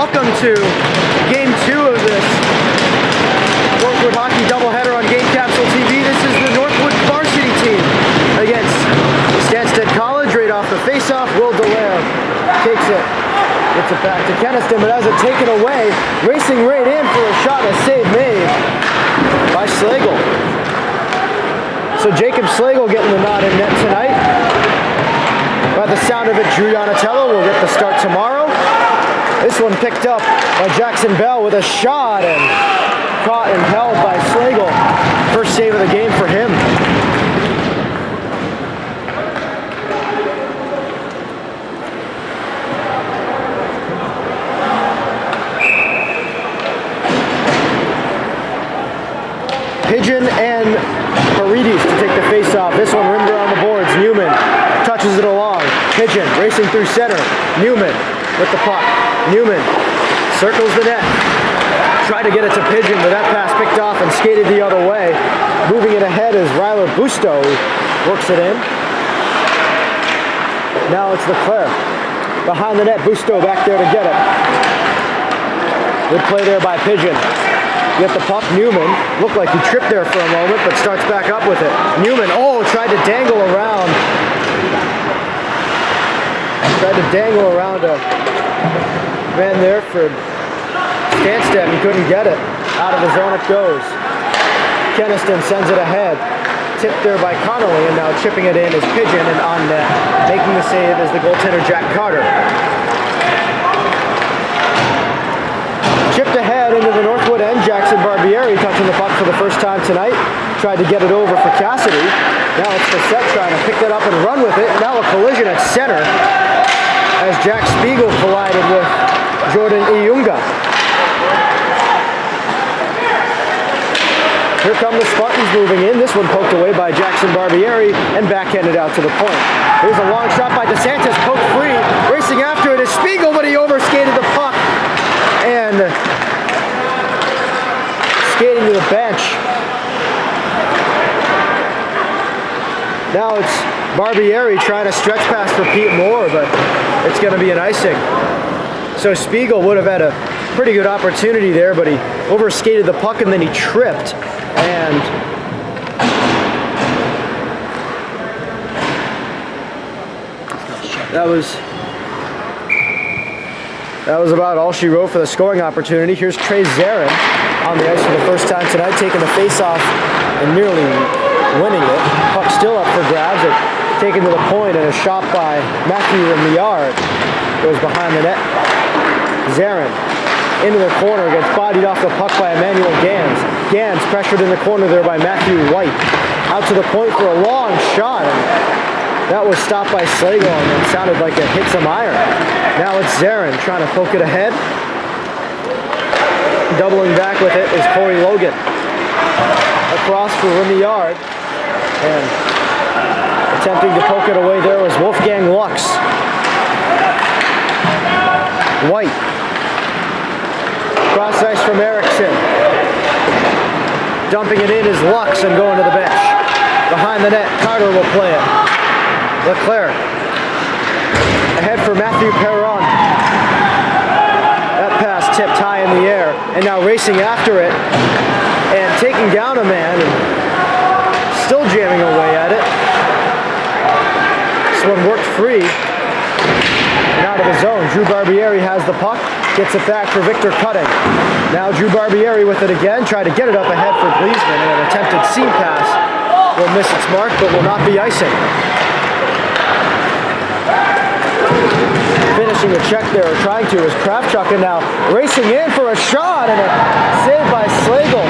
welcome to Game 2 of this Northwood hockey doubleheader on Game Capsule TV. This is the Northwood Varsity team against Stanstead College. Right off the face-off, Will Delaire takes it, gets it back to Keniston, but has it taken away, racing right in for a shot, a save made by Slagle. So Jacob Slagle getting the nod in net tonight. By the sound of it, Drew Donatello will get the start tomorrow. This one picked up by Jackson Bell with a shot and caught and held by Slagle. First save of the game for him. Pigeon and Paredes to take the face-off. This one rimmed around the boards. Newman touches it along. Pigeon racing through center. Newman with the puck. Newman circles the net. Tried to get it to Pigeon, but that pass picked off and skated the other way. Moving it ahead is Ryler Busto. Works it in. Now it's Leclerc. Behind the net, Busto back there to get it. Good play there by Pigeon. Get the puck, Newman. Looked like he tripped there for a moment, but starts back up with it. Newman, tried to dangle around. Tried to dangle around a man there for Stanstead and couldn't get it. Out of the zone it goes. Keniston sends it ahead. Tipped there by Connolly, and now chipping it in is Pigeon, and on net. Making the save is the goaltender Jack Carter. Chipped ahead into the Northwood end. Jackson Barbieri touching the puck for the first time tonight. Tried to get it over for Cassidy. Now it's Placid trying to pick that up and run with it. Now a collision at center as Jack Spiegel collided with Jordan Iyunga. Here come the Spartans moving in. This one poked away by Jackson Barbieri and backhanded out to the point. Here's a long shot by DeSantis, poked free. Racing after it is Spiegel, but he overskated the puck and skating to the bench. Now it's Barbieri trying to stretch pass for Pete Moore, but it's going to be an icing. So Spiegel would have had a pretty good opportunity there, but he overskated the puck and then he tripped. And that was about all she wrote for the scoring opportunity. Here's Trey Zarin on the ice for the first time tonight, taking the face-off and nearly winning it. Puck still up for grabs. It taken to the point and a shot by Matthew in the yard. Goes behind the net. Zarin into the corner, gets bodied off the puck by Emmanuel Gans. Gans pressured in the corner there by Matthew White. Out to the point for a long shot. And that was stopped by Slagle and it sounded like it hit some iron. Now it's Zarin trying to poke it ahead. Doubling back with it is Corey Logan. Across for in the yard. And attempting to poke it away there was Wolfgang Lux. White. Cross ice from Erickson. Dumping it in is Lux and going to the bench. Behind the net, Carter will play it. Leclerc. Ahead for Matthew Perron. That pass tipped high in the air. And now racing after it. And taking down a man. And still jamming away at it. This one worked free. And out of the zone. Drew Barbieri has the puck. Gets it back for Victor Cutting. Now Drew Barbieri with it again. Tried to get it up ahead for Gleesman. And an attempted seam pass will miss its mark, but will not be icing. Finishing the check there, or trying to, is Kravchuk, and now racing in for a shot, and a save by Slagle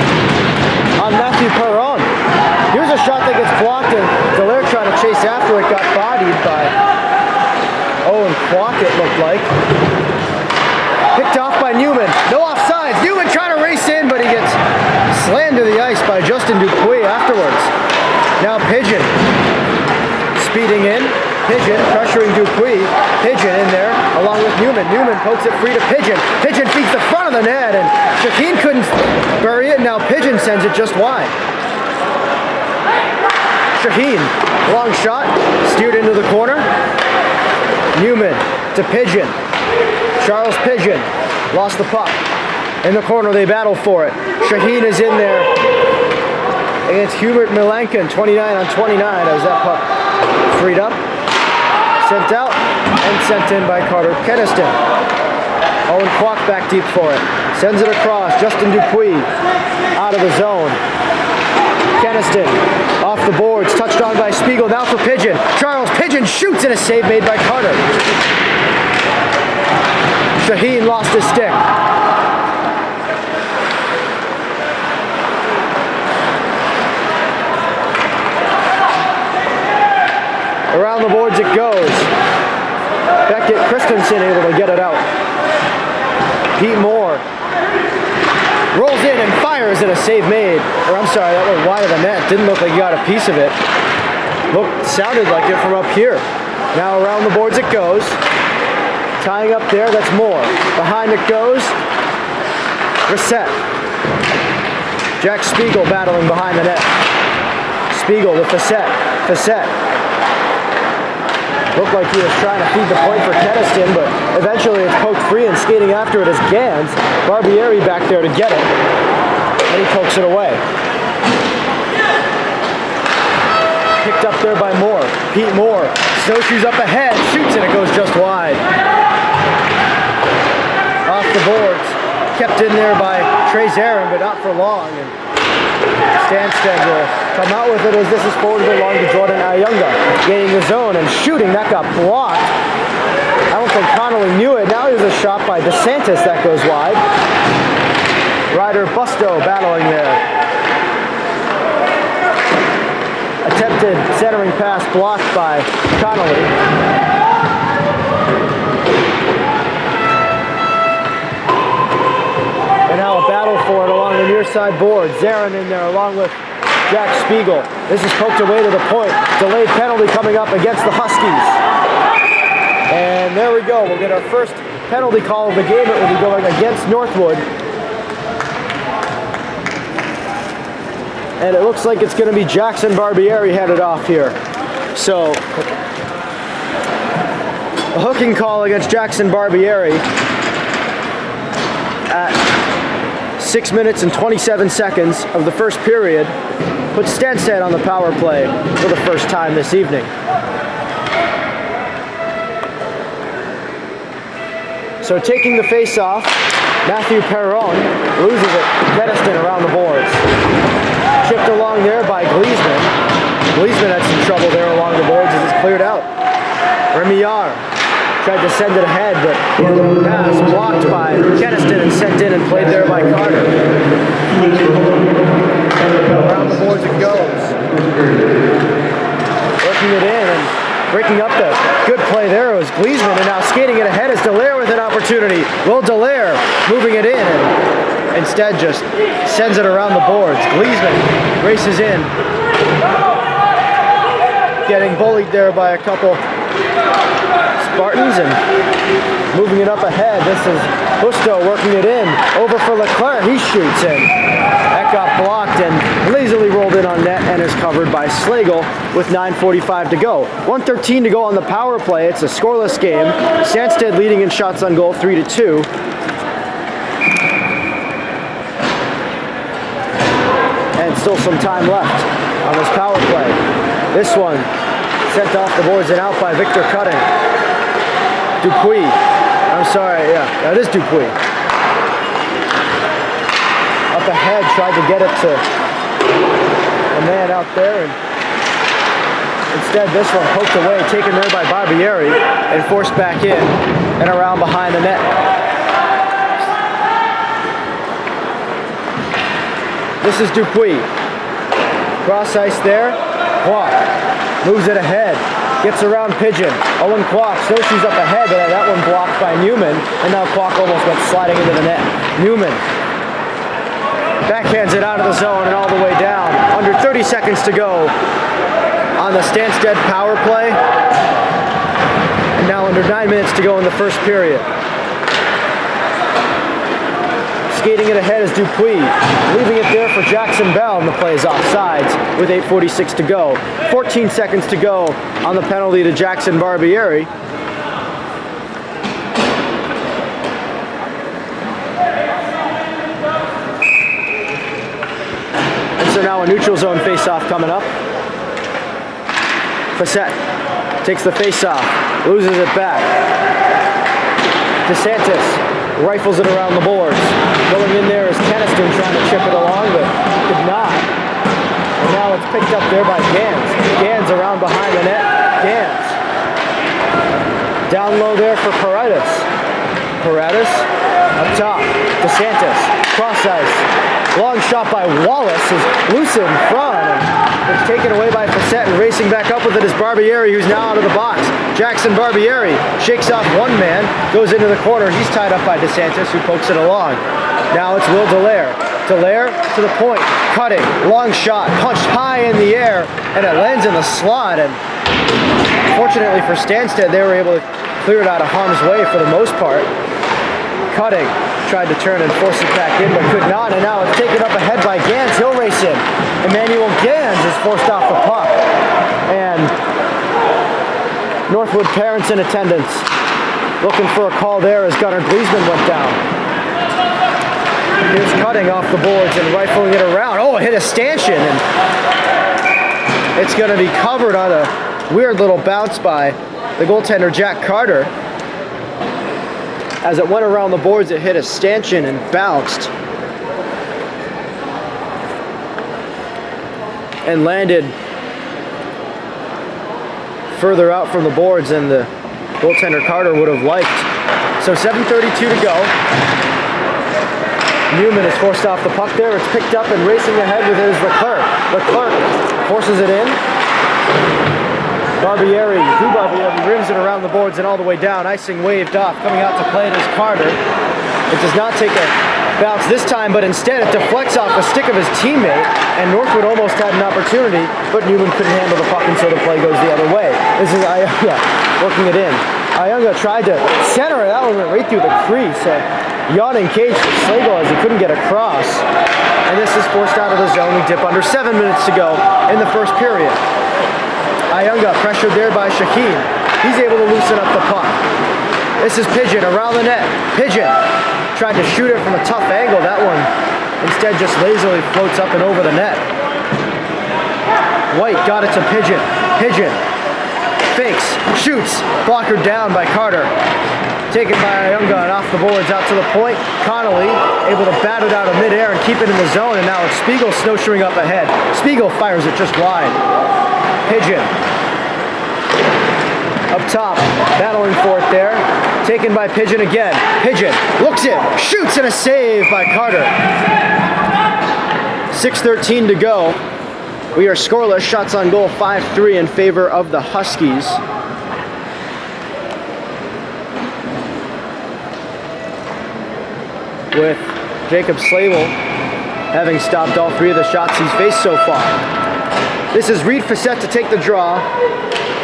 on Matthew Perron. Here's a shot that gets blocked, and Delaire trying to chase after it, got bodied by Owen Quack, it looked like. Picked off by Newman. No offsides. Newman trying to race in, but he gets slammed to the ice by Justin Dupuis afterwards. Now Pigeon speeding in. Pigeon pressuring Dupuis. Pigeon in there along with Newman. Newman pokes it free to Pigeon. Pigeon feeds the front of the net, and Shaheen couldn't bury it. Now Pigeon sends it just wide. Shaheen, long shot, steered into the corner. Newman to Pigeon. Charles Pigeon lost the puck. In the corner, they battle for it. Shaheen is in there against Hubert Milankin, 29 on 29 as that puck freed up, sent out, and sent in by Carter Keniston. Owen Kwok back deep for it. Sends it across. Justin Dupuis out of the zone. Keniston off the boards. Touched on by Spiegel. Now for Pigeon. Charles Pigeon shoots and a save made by Carter. Shaheen lost his stick. Around the boards it goes. Beckett Christensen able to get it out. Pete Moore rolls in and fires and a save made. Or I'm sorry, that went wide of the net. Didn't look like he got a piece of it. Sounded like it from up here. Now around the boards it goes. Tying up there, that's Moore. Behind it goes. Reset. Jack Spiegel battling behind the net. Spiegel with Facette. Facette. Looked like he was trying to feed the point for Keniston, but eventually it's poked free, and skating after it is Gans. Barbieri back there to get it, and he pokes it away. Picked up there by Moore. Pete Moore snowshoes up ahead, shoots, and it goes just wide. Off the boards, kept in there by Trey Zarin, but not for long. And Stanstead will come out with it as this is forwarded along to Jordan Ayunga, gaining the zone and shooting. That got blocked. I don't think Connolly knew it. Now there's a shot by DeSantis that goes wide. Ryder Busto battling there. Attempted centering pass blocked by Connolly. And now a battle for it along the near side board. Zarin in there along with Jack Spiegel. This is poked away to the point. Delayed penalty coming up against the Huskies. And there we go. We'll get our first penalty call of the game. It will be going against Northwood. And it looks like it's going to be Jackson Barbieri headed off here. So, a hooking call against Jackson Barbieri at 6 minutes and 27 seconds of the first period puts Stanstead on the power play for the first time this evening. So taking the face off, Matthew Perron loses it. Keniston around the boards. Chipped along there by Gleesman. Gleesman had some trouble there along the boards as it's cleared out. Remillard tried to send it ahead, but pass blocked by Keniston and sent in and played there by Carter. Around the boards it goes. Working it in and breaking up the good play there was Gleesman, and now skating it ahead is Dallaire with an opportunity. Will Dallaire moving it in and instead just sends it around the boards. Gleesman races in. Getting bullied there by a couple Spartans and moving it up ahead. This is Busto working it in. Over for Leclerc. He shoots in. That got blocked and lazily rolled in on net and is covered by Slagle with 9:45 to go. 1:13 to go on the power play. It's a scoreless game. Stanstead leading in shots on goal 3-2. And still some time left on this power play. This one sent off the boards and out by Victor Cutting. Dupuis. I'm sorry, yeah, it is Dupuis. Up ahead, tried to get it to a man out there, and instead this one poked away, taken there by Barbieri, and forced back in and around behind the net. This is Dupuis. Cross ice there. Kwok moves it ahead. Gets around Pigeon. Owen Kwok snowshoes up ahead, but that one blocked by Newman. And now Kwok almost went sliding into the net. Newman backhands it out of the zone and all the way down. Under 30 seconds to go on the Stanstead power play. And now under 9 minutes to go in the first period. Skating it ahead is Dupuis, leaving it there for Jackson Bell, and the play is offsides with 8:46 to go. 14 seconds to go on the penalty to Jackson Barbieri. So now a neutral zone face-off coming up. Placid takes the face-off, loses it back. DeSantis rifles it around the boards. Going in there is Keniston trying to chip it along, but could not. And now it's picked up there by Gans. Gans around behind the net. Gans. Down low there for Paredes. Paredes up top. DeSantis. Cross ice. Long shot by Wallace is loose in front. And it's taken away by Placid, and racing back up with it is Barbieri, who's now out of the box. Jackson Barbieri shakes off one man, goes into the corner. He's tied up by DeSantis, who pokes it along. Now it's Will Dallaire. Dallaire to the point, cutting, long shot, punched high in the air, and it lands in the slot. And fortunately for Stanstead, they were able to clear it out of harm's way for the most part. Cutting, tried to turn and force it back in, but could not, and now it's taken up ahead by Gans. He'll race in. Emmanuel Gans is forced off the puck. And Northwood parents in attendance looking for a call there as Gunnar Gleesman went down. Here's Cutting off the boards and rifling it around. Oh, it hit a stanchion, and it's going to be covered on a weird little bounce by the goaltender Jack Carter. As it went around the boards, it hit a stanchion and bounced. And landed further out from the boards than the goaltender Carter would have liked. So 7:32 to go. Newman is forced off the puck there. It's picked up and racing ahead with his Leclerc. Leclerc forces it in. Barbieri rims it around the boards and all the way down. Icing waved off. Coming out to play it is Carter. It does not take a bounce this time, but instead it deflects off the stick of his teammate, and Northwood almost had an opportunity, but Newman couldn't handle the puck, and so the play goes the other way. This is Ayunga working it in. Ayunga tried to center it. That one went right through the crease. Yawning cage for Slagle as he couldn't get across. And this is forced out of the zone. We dip under 7 minutes to go in the first period. Ayunga pressured there by Shaheen. He's able to loosen up the puck. This is Pigeon around the net. Pigeon tried to shoot it from a tough angle. That one instead just lazily floats up and over the net. White got it to Pigeon. Pigeon fakes, shoots, blocker down by Carter. Taken by Ayunga and off the boards out to the point. Connolly able to bat it out of midair and keep it in the zone, and now it's Spiegel snowshoeing up ahead. Spiegel fires it just wide. Pigeon up top, battling for it there. Taken by Pigeon again. Pigeon looks it, shoots, and a save by Carter. 6:13 to go. We are scoreless. Shots on goal 5-3 in favor of the Huskies. With Jacob Slavel having stopped all three of the shots he's faced so far. This is Reed Facette to take the draw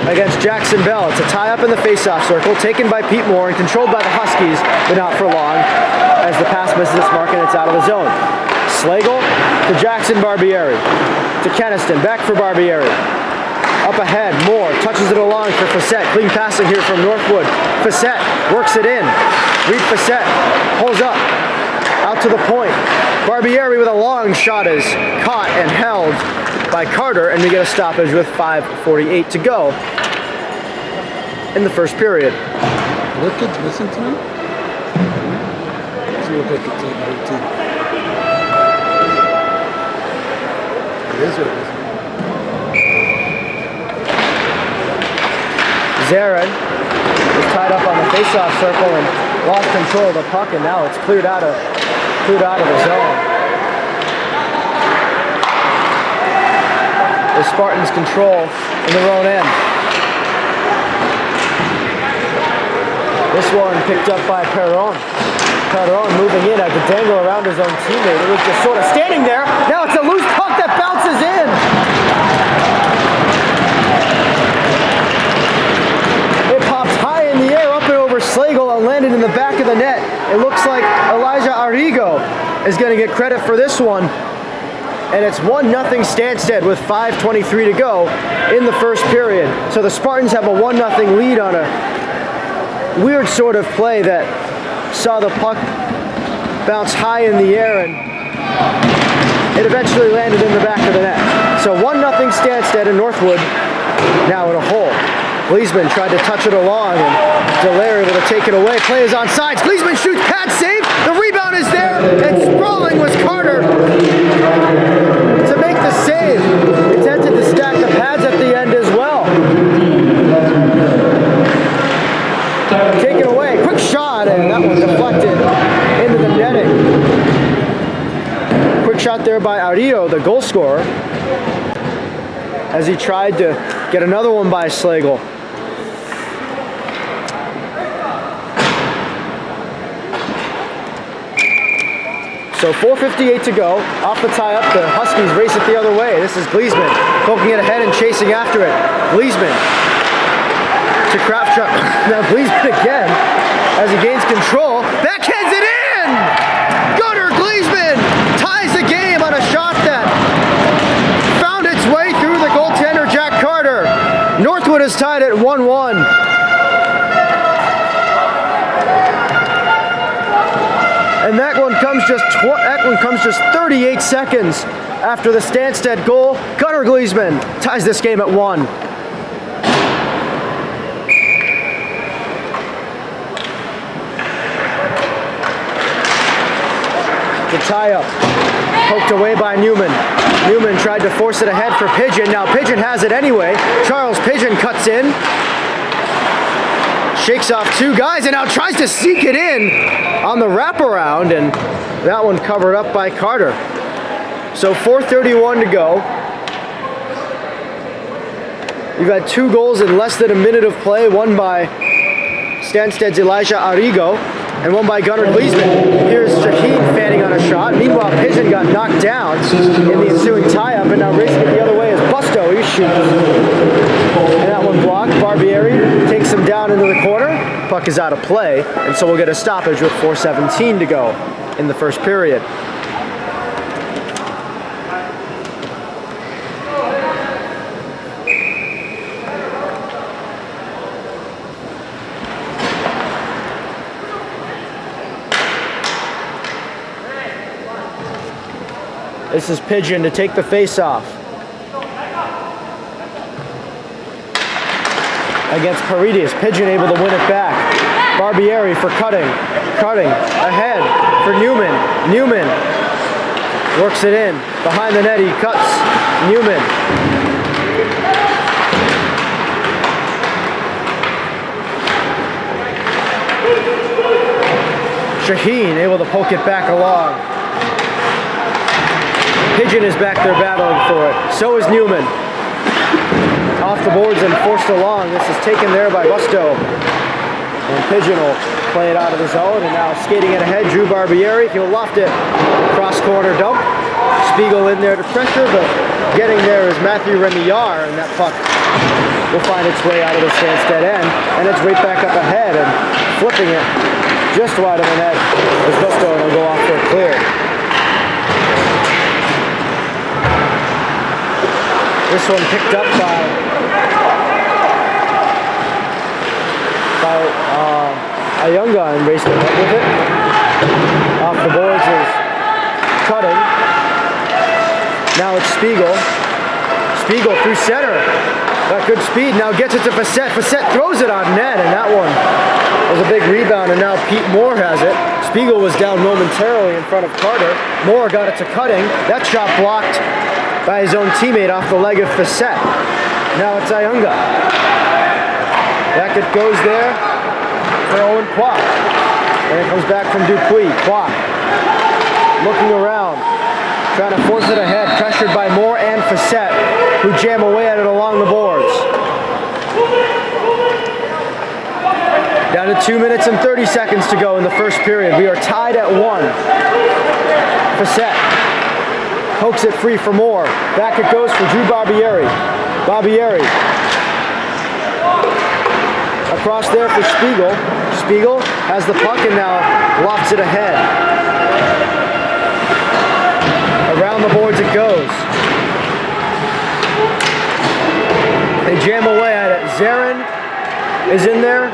against Jackson Bell. It's a tie-up in the face-off circle, taken by Pete Moore and controlled by the Huskies, but not for long, as the pass misses its mark and it's out of the zone. Slagle to Jackson Barbieri, to Keniston, back for Barbieri. Up ahead, Moore touches it along for Facette. Clean passing here from Northwood. Facette works it in. Reed Facette pulls up, out to the point. Barbieri with a long shot is caught and held by Carter, and we get a stoppage with 5:48 to go in the first period. Are the kids missing tonight? Doesn't look like it's on the whole team. It is or it isn't? Zarin is tied up on the face-off circle and lost control of the puck, and now it's cleared out of the zone. The Spartans control in their own end. This one picked up by Perron. Perron moving in, had to dangle around his own teammate. It was just sort of standing there. Now it's a loose puck that bounces in. It popped high in the air up and over Slagle and landed in the back of the net. It looks like Elijah Arrigo is going to get credit for this one. And it's 1-0 Stanstead with 5:23 to go in the first period. So the Spartans have a 1-0 lead on a weird sort of play that saw the puck bounce high in the air and it eventually landed in the back of the net. So 1-0 Stanstead and Northwood now in a hole. Gleesman tried to touch it along, and Dallaire able to take it away. Play is on sides. Gleesman shoots, pad save. The rebound is there, and sprawling was Carter to make the save. Attempted to stack the pads at the end as well. Take it away, quick shot, and that one deflected into the netting. Quick shot there by Ario, the goal scorer, as he tried to get another one by Slagle. So 4:58 to go. Off the tie-up, the Huskies race it the other way. This is Gleesman poking it ahead and chasing after it. Gleesman to Kraftchuck. Now Gleesman again as he gains control. Backhands it in! Gunnar Gleesman ties the game on a shot that found its way through the goaltender Jack Carter. Northwood is tied at 1-1. And that one comes just 38 seconds after the Stanstead goal. Gunnar Gleesman ties this game at 1. The tie-up, poked away by Newman. Newman tried to force it ahead for Pigeon. Now Pigeon has it anyway. Charles Pigeon cuts in. Shakes off two guys and now tries to sneak it in on the wraparound, and that one covered up by Carter. So 4:31 to go. You've had 2 goals in less than a minute of play, one by Stanstead's Elijah Arrigo and one by Gunnar Gleesman. Here's Shaheen fanning on a shot. Meanwhile, Pigeon got knocked down in the ensuing tie-up, and now racing it the other way is Busto. He shoots. And that one blocked. Barbieri takes him down into the corner. Puck is out of play, and so we'll get a stoppage with 4:17 to go in the first period. This is Pigeon to take the face-off against Paredes. Pigeon able to win it back. Barbieri for cutting ahead for Newman. Newman works it in behind the net. He cuts. Newman. Shaheen able to poke it back along. Pigeon is back there battling for it. So is Newman. Off the boards and forced along. This is taken there by Busto. And Pigeon will play it out of the zone. And now skating it ahead, Drew Barbieri. He'll loft it. Cross corner dump. Spiegel in there to pressure, but getting there is Matthew Remillard. And that puck will find its way out of the Stanstead end. And it's right back up ahead and flipping it just wide of the net as Busto will go off for a clear. This one picked up by Ayunga and raced it with it. Off the boards is cutting. Now it's Spiegel. Spiegel through center. Got good speed. Now gets it to Facette. Facette throws it on net, and that one was a big rebound, and now Pete Moore has it. Spiegel was down momentarily in front of Carter. Moore got it to cutting. That shot blocked by his own teammate off the leg of Facette. Now it's Ayunga. Back it goes there for Owen Kwok. And it comes back from Dupuis. Kwok looking around, trying to force it ahead, pressured by Moore and Facette, who jam away at it along the boards. Down to 2 minutes and 30 seconds to go in the first period. We are tied at 1. Facette pokes it free for Moore. Back it goes for Drew Barbieri. Barbieri across there for Spiegel. Spiegel has the puck and now lofts it ahead. Around the boards it goes. They jam away at it. Zarin is in there,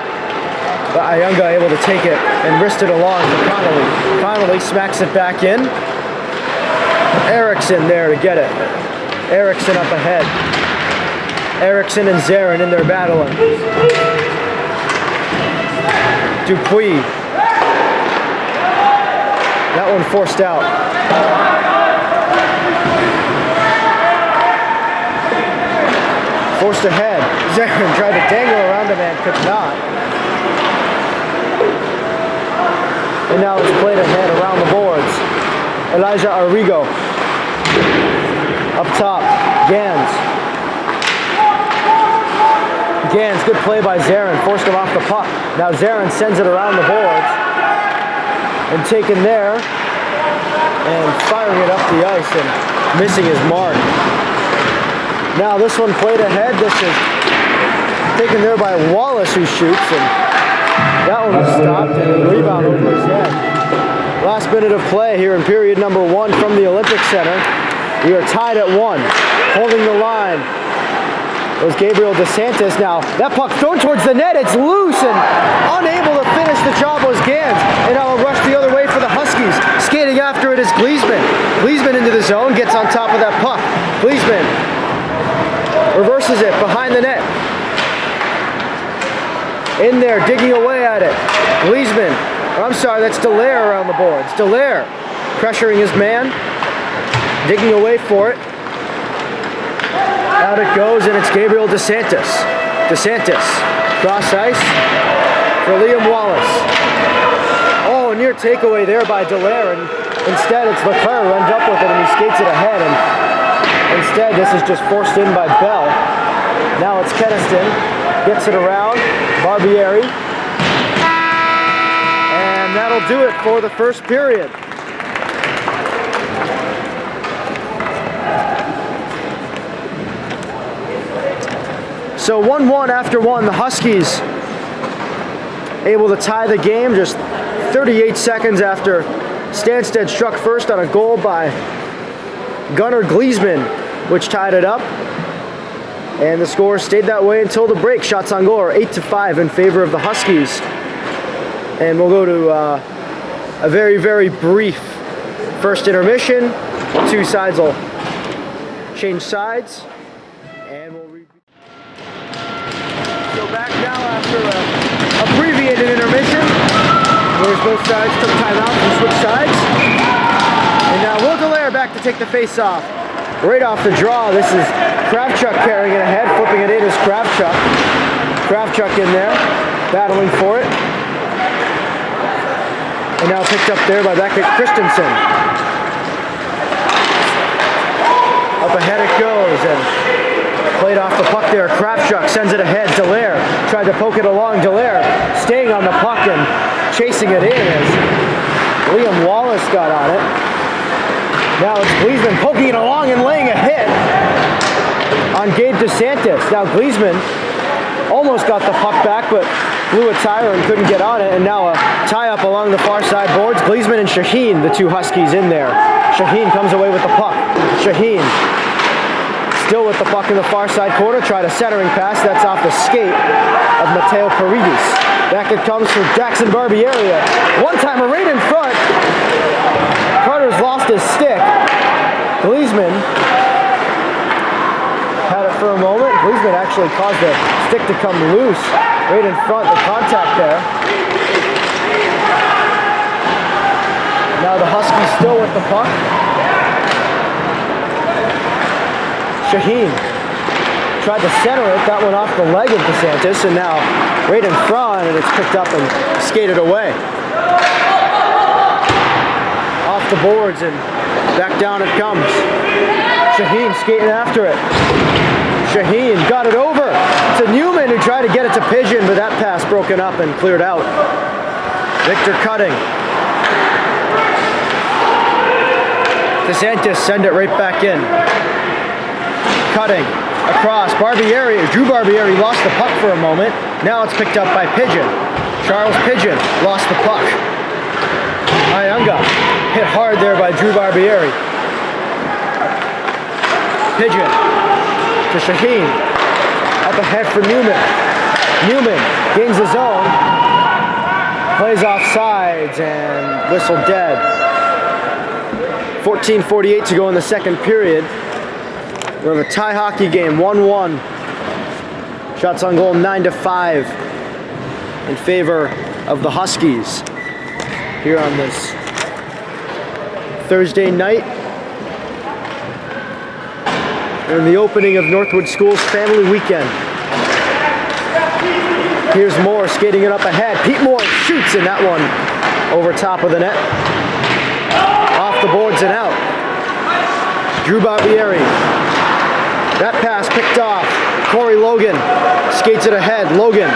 but Ayunga able to take it and wrist it along for Connolly. Connolly smacks it back in. Erickson there to get it. Erickson up ahead. Erickson and Zarin in there battling. Dupuis. That one forced out. Forced ahead. Zarin tried to dangle around him and could not. And now it's played ahead around the boards. Elijah Arrigo. Up top, Gans. Gans, good play by Zarin, forced him off the puck. Now Zarin sends it around the boards and taken there and firing it up the ice and missing his mark. Now this one played ahead. This is taken there by Wallace, who shoots, and that one was stopped and a rebound over his head. Last minute of play here in period number 1 from the Olympic Center. We are tied at 1. Holding the line was Gabriel DeSantis. Now that puck thrown towards the net. It's loose and unable to finish the job was Gans. And now a rush the other way for the Huskies. Skating after it is Gleesman. Gleesman into the zone, gets on top of that puck. Gleesman reverses it behind the net. In there, digging away at it. Gleesman. I'm sorry, that's Dallaire around the boards. Dallaire pressuring his man. Digging away for it. Out it goes, and it's Gabriel DeSantis. DeSantis, cross ice for Liam Wallace. Oh, near takeaway there by Dallaire, and instead it's Leclerc who ends up with it, and he skates it ahead, and instead this is just forced in by Bell. Now it's Keniston, gets it around, Barbieri, and that'll do it for the first period. So 1-1 after 1, the Huskies able to tie the game just 38 seconds after Stanstead struck first on a goal by Gunnar Gleesman, which tied it up. And the score stayed that way until the break. Shots on goal are 8-5 in favor of the Huskies. And we'll go to a very, very brief first intermission. Two sides will change sides. And we'll So back now after a abbreviated intermission, where both sides took timeouts and switched sides. And now Will Dallaire back to take the face-off. Right off the draw, this is Kravchuk carrying it ahead, flipping it in is Kravchuk. Kravchuk in there, battling for it. And now picked up there by Beckett Christensen. Up ahead it goes, and played off the puck there. Kravchuk sends it ahead. Dallaire tried to poke it along. Dallaire staying on the puck and chasing it in as Liam Wallace got on it. Now it's Gleesman poking it along and laying a hit on Gabe DeSantis. Now Gleesman almost got the puck back, but blew a tire and couldn't get on it. And now a tie-up along the far side boards. Gleesman and Shaheen, the two Huskies in there. Shaheen comes away with the puck. Shaheen still with the puck in the far side corner, tried a centering pass, that's off the skate of Mateo Paredes. Back it comes for Jackson Barbieri. One-timer right in front. Carter's lost his stick. Gleesman had it for a moment. Gleesman actually caused the stick to come loose right in front, the contact there. Now the Huskies still with the puck. Shaheen tried to center it, that went off the leg of DeSantis, and now right in front, and it's picked up and skated away. Off the boards, and back down it comes. Shaheen skating after it. Shaheen got it over to Newman, who tried to get it to Pigeon, but that pass broken up and cleared out. Victor Cutting. DeSantis send it right back in. Cutting across. Barbieri, Drew Barbieri lost the puck for a moment. Now it's picked up by Pigeon. Charles Pigeon lost the puck. Ayunga hit hard there by Drew Barbieri. Pigeon to Shaheen. Up ahead for Newman. Newman gains his own. Plays off sides and whistle dead. 14:48 to go in the second period. We have a tie hockey game, 1-1. Shots on goal 9-5 in favor of the Huskies here on this Thursday night. In the opening of Northwood School's family weekend. Here's Moore skating it up ahead. Pete Moore shoots in that one over top of the net. Off the boards and out. Drew Barbieri. That pass picked off. Corey Logan skates it ahead. Logan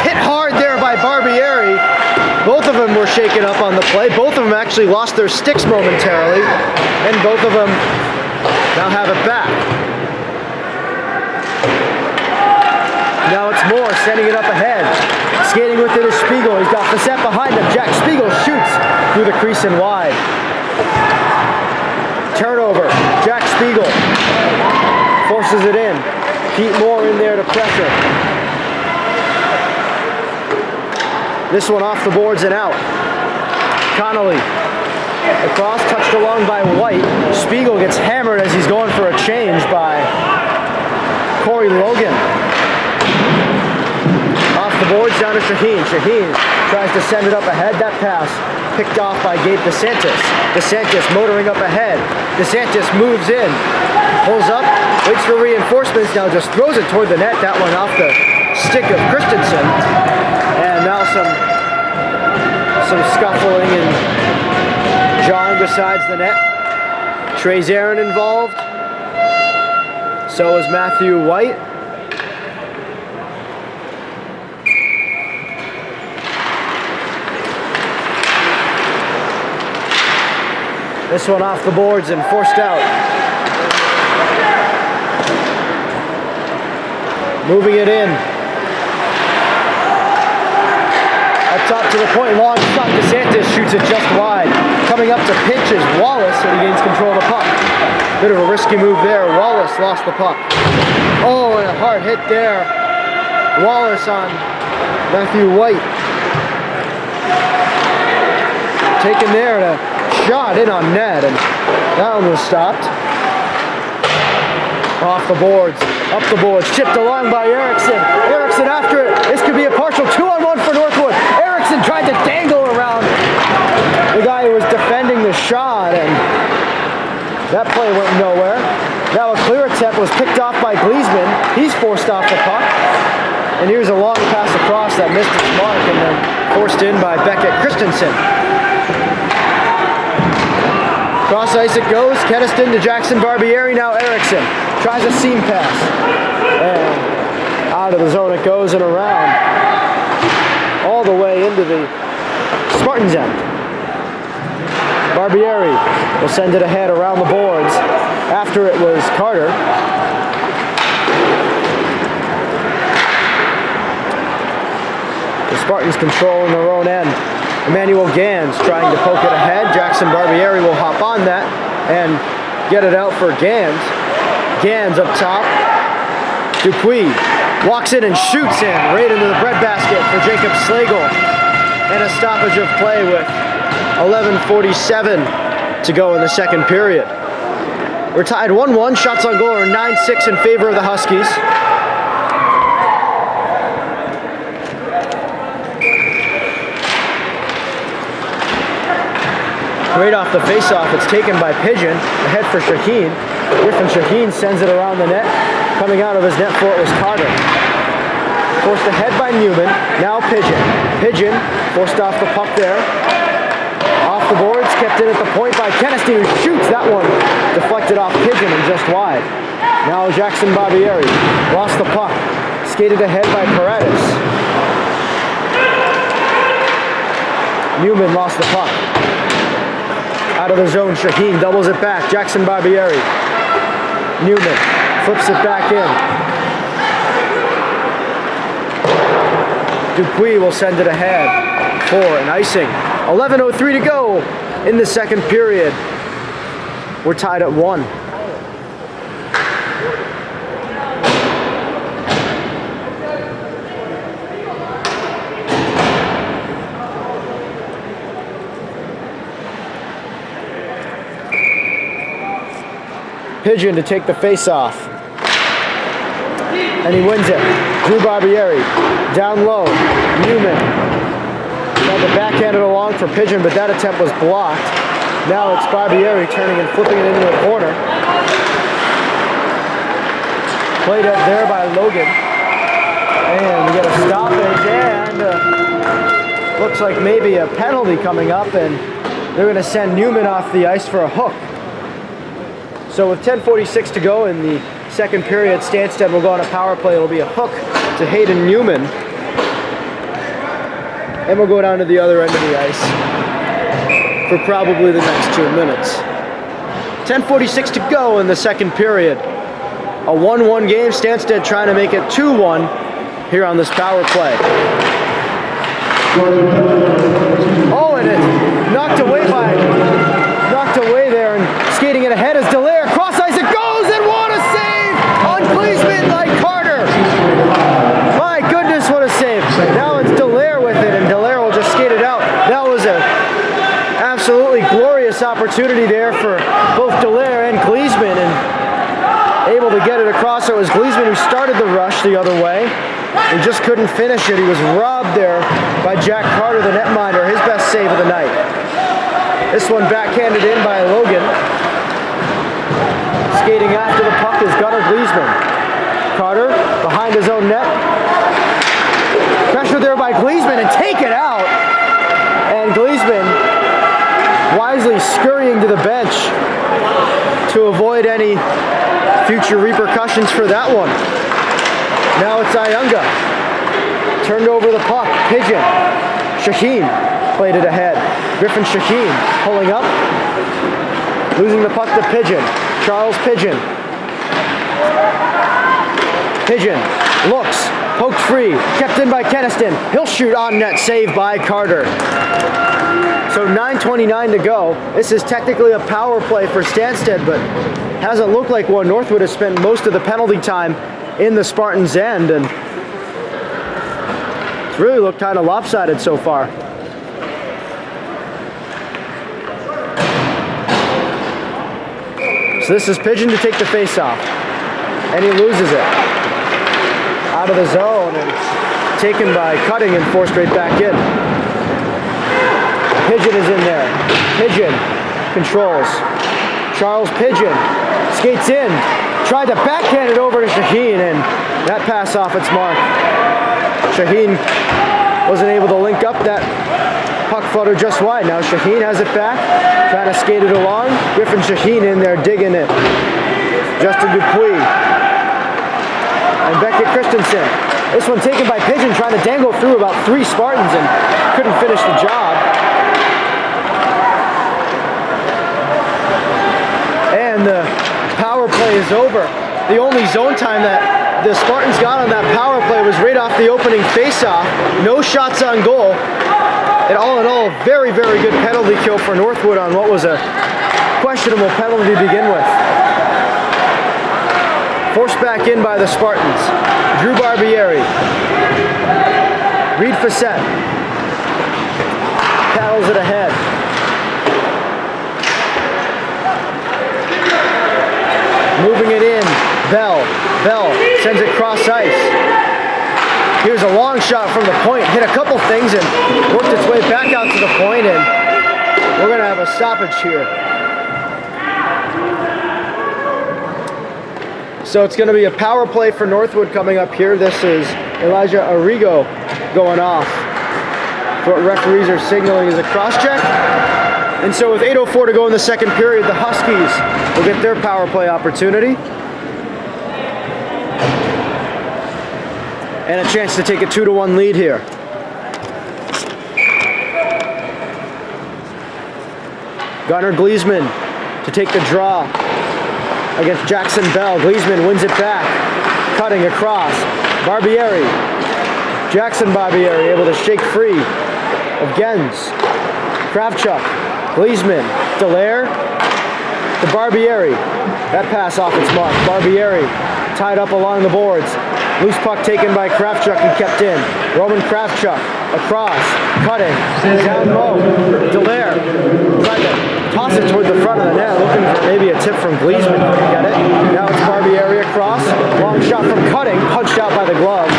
hit hard there by Barbieri. Both of them were shaken up on the play. Both of them actually lost their sticks momentarily. And both of them now have it back. Now it's Moore sending it up ahead. Skating with it is Spiegel. He's got Facette behind him. Jack Spiegel shoots through the crease and wide. Turnover. Jack Spiegel forces it in. Pete Moore in there to pressure. This one off the boards and out. Connolly. Across, touched along by White. Spiegel gets hammered as he's going for a change by Corey Logan. Off the boards down to Shaheen. Shaheen tries to send it up ahead. That pass picked off by Gabe DeSantis. DeSantis motoring up ahead. DeSantis moves in. Pulls up, waits for reinforcements, now just throws it toward the net. That one off the stick of Christensen. And now some scuffling and jawing besides the net. Trey Zarin involved. So is Matthew White. This one off the boards and forced out. Moving it in. Up top to the point, long shot. DeSantis shoots it just wide. Coming up to pinch is Wallace, and he gains control of the puck. Bit of a risky move there. Wallace lost the puck. Oh, and a hard hit there. Wallace on Matthew White. Taken there and a shot in on net, and that one was stopped. Off the boards, up the boards, chipped along by Erickson. Erickson after it. This could be a partial 2-on-1 for Northwood. Erickson tried to dangle around the guy who was defending the shot, and that play went nowhere. Now a clear attempt was picked off by Gleesman. He's forced off the puck. And here's a long pass across that missed its mark and then forced in by Beckett Christensen. Cross ice it goes. Keniston to Jackson Barbieri. Now Erickson tries a seam pass. And out of the zone it goes and around. All the way into the Spartans' end. Barbieri will send it ahead around the boards. After it was Carter. The Spartans controlling their own end. Emmanuel Gans trying to poke it ahead. Jackson Barbieri will hop on that and get it out for Gans. Gans up top. Dupuis walks in and shoots in right into the breadbasket for Jacob Slagle. And a stoppage of play with 11:47 to go in the second period. We're tied 1-1. Shots on goal are 9-6 in favor of the Huskies. Right off the faceoff, it's taken by Pigeon, ahead for Shaheen. Griffin Shaheen sends it around the net. Coming out of his net for it was Carter. Forced ahead by Newman, now Pigeon. Pigeon forced off the puck there. Off the boards, kept in at the point by Keniston, who shoots that one. Deflected off Pigeon and just wide. Now Jackson Barbieri lost the puck. Skated ahead by Paredes. Newman lost the puck. Out of the zone, Shaheen doubles it back. Jackson Barbieri. Newman flips it back in. Dupuis will send it ahead for an icing. 11:03 to go in the second period. We're tied at 1. Pigeon to take the face-off. And he wins it. Drew Barbieri, down low, Newman. Tried to backhand it along for Pigeon, but that attempt was blocked. Now it's Barbieri turning and flipping it into the corner. Played up there by Logan. And we get a stoppage, and looks like maybe a penalty coming up, and they're going to send Newman off the ice for a hook. So with 10:46 to go in the second period, Stanstead will go on a power play. It'll be a hook to Hayden Newman. And we'll go down to the other end of the ice for probably the next 2 minutes. 10:46 to go in the second period. A 1-1 game. Stanstead trying to make it 2-1 here on this power play. Oh, and it's knocked away there, and skating it ahead is Dallaire. Cross ice it goes, and what a save on Gleesman by Carter. My goodness, what a save. Now it's Dallaire with it, and Dallaire will just skate it out. That was a absolutely glorious opportunity there for both Dallaire and Gleesman, and able to get it across. It was Gleesman who started the rush the other way. He just couldn't finish it. He was robbed there by Jack Carter, the netminder, his best save of the night. This one backhanded in by Logan. Skating after the puck is Gunnar Gleesman. Carter behind his own net. Pressure there by Gleesman, and take it out. And Gleesman wisely scurrying to the bench to avoid any future repercussions for that one. Now it's Ayunga. Turned over the puck. Pigeon. Shaheen played it ahead. Griffin Shaheen pulling up. Losing the puck to Pigeon. Charles Pigeon. Pigeon looks. Poked free. Kept in by Keniston. He'll shoot on net. Save by Carter. So 9:29 to go. This is technically a power play for Stanstead, but hasn't looked like one. Northwood has spent most of the penalty time in the Spartans' end, and it's really looked kind of lopsided so far. So this is Pigeon to take the face-off, and he loses it. Out of the zone, and taken by Cutting and forced right back in. Pigeon is in there. Pigeon controls. Charles Pigeon skates in. Tried to backhand it over to Shaheen, and that pass off its mark. Shaheen wasn't able to link up that puck flutter just wide. Now Shaheen has it back, trying to skate it along. Griffin Shaheen in there digging it. Justin Dupuis. And Beckett Christensen. This one taken by Pigeon, trying to dangle through about 3 Spartans and couldn't finish the job. And the power play is over. The only zone time that the Spartans got on that power play was right off the opening face-off. No shots on goal. And all in all, very, very good penalty kill for Northwood on what was a questionable penalty to begin with. Forced back in by the Spartans. Drew Barbieri. Reed Facette. Paddles it ahead. Moving it in, Bell sends it cross ice. Here's a long shot from the point, hit a couple things and worked its way back out to the point, and we're gonna have a stoppage here. So it's gonna be a power play for Northwood coming up here. This is Elijah Arrigo going off. What referees are signaling is a cross check. And so with 8:04 to go in the second period, the Huskies will get their power play opportunity. And a chance to take a 2-1 lead here. Gunnar Gleesman to take the draw against Jackson Bell. Gleesman wins it back. Cutting across. Barbieri. Jackson Barbieri able to shake free of Gens. Kravchuk. Gleesman, Dallaire, to Barbieri. That pass off its mark. Barbieri tied up along the boards. Loose puck taken by Kravchuk and kept in. Roman Kravchuk across, Cutting, down low. Dallaire tried to toss it toward the front of the net, looking for maybe a tip from Gleesman. Couldn't get it. Now it's Barbieri across. Long shot from Cutting, punched out by the glove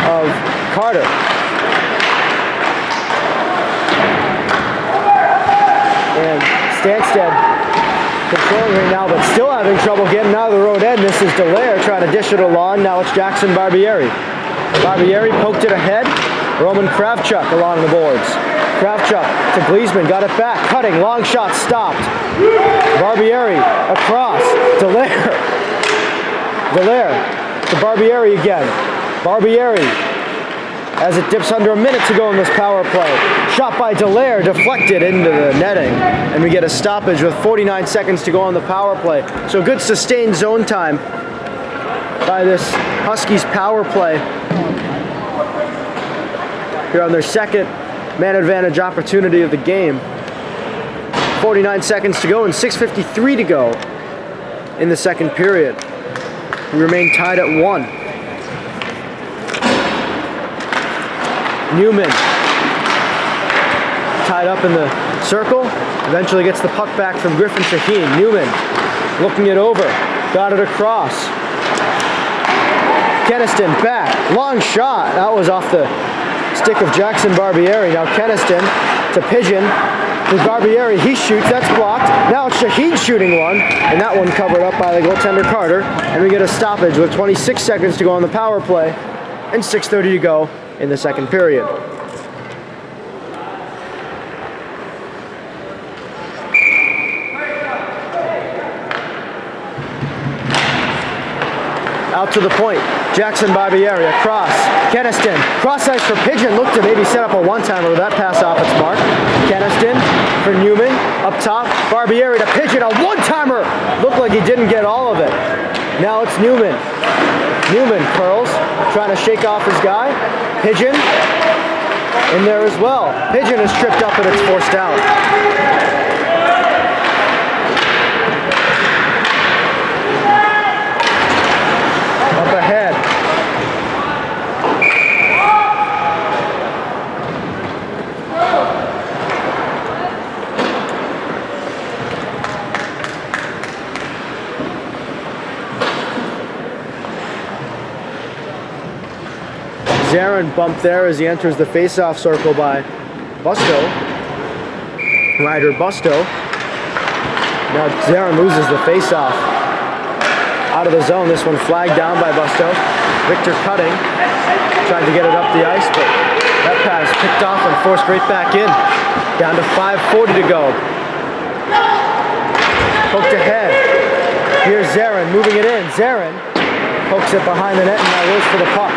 of Carter. And Stanstead controlling right now, but still having trouble getting out of the road end. This is Dallaire trying to dish it along. Now it's Jackson Barbieri. Barbieri poked it ahead. Roman Kravchuk along the boards. Kravchuk to Gleesman, got it back. Cutting, long shot stopped. Barbieri across. Dallaire. Dallaire to Barbieri again. Barbieri, as it dips under a minute to go in this power play. Shot by Dallaire, deflected into the netting. And we get a stoppage with 49 seconds to go on the power play. So good sustained zone time by this Huskies power play here on their second man advantage opportunity of the game. 49 seconds to go and 6:53 to go in the second period. We remain tied at 1. Newman tied up in the circle, eventually gets the puck back from Griffin Shaheen. Newman looking it over, got it across. Keniston back, long shot, that was off the stick of Jackson Barbieri. Now Keniston to Pigeon, to Barbieri, he shoots, that's blocked. Now it's Shaheen shooting one, and that one covered up by the goaltender Carter. And we get a stoppage with 26 seconds to go on the power play and 6:30 to go in the second period. Out to the point, Jackson Barbieri across, Keniston, cross ice for Pigeon, looked to maybe set up a one-timer with that pass off its mark. Keniston for Newman, up top, Barbieri to Pigeon, a one-timer, looked like he didn't get all of it. Now it's Newman. Newman curls, trying to shake off his guy. Pigeon in there as well. Pigeon is tripped up and it's forced out. Up ahead. Zarin bumped there as he enters the face-off circle by Busto. Ryder Busto. Now Zarin loses the face-off. Out of the zone, this one flagged down by Busto. Victor Cutting tried to get it up the ice, but that pass picked off and forced right back in. Down to 5:40 to go. Poked ahead. Here's Zarin moving it in. Zarin pokes it behind the net and now goes for the puck.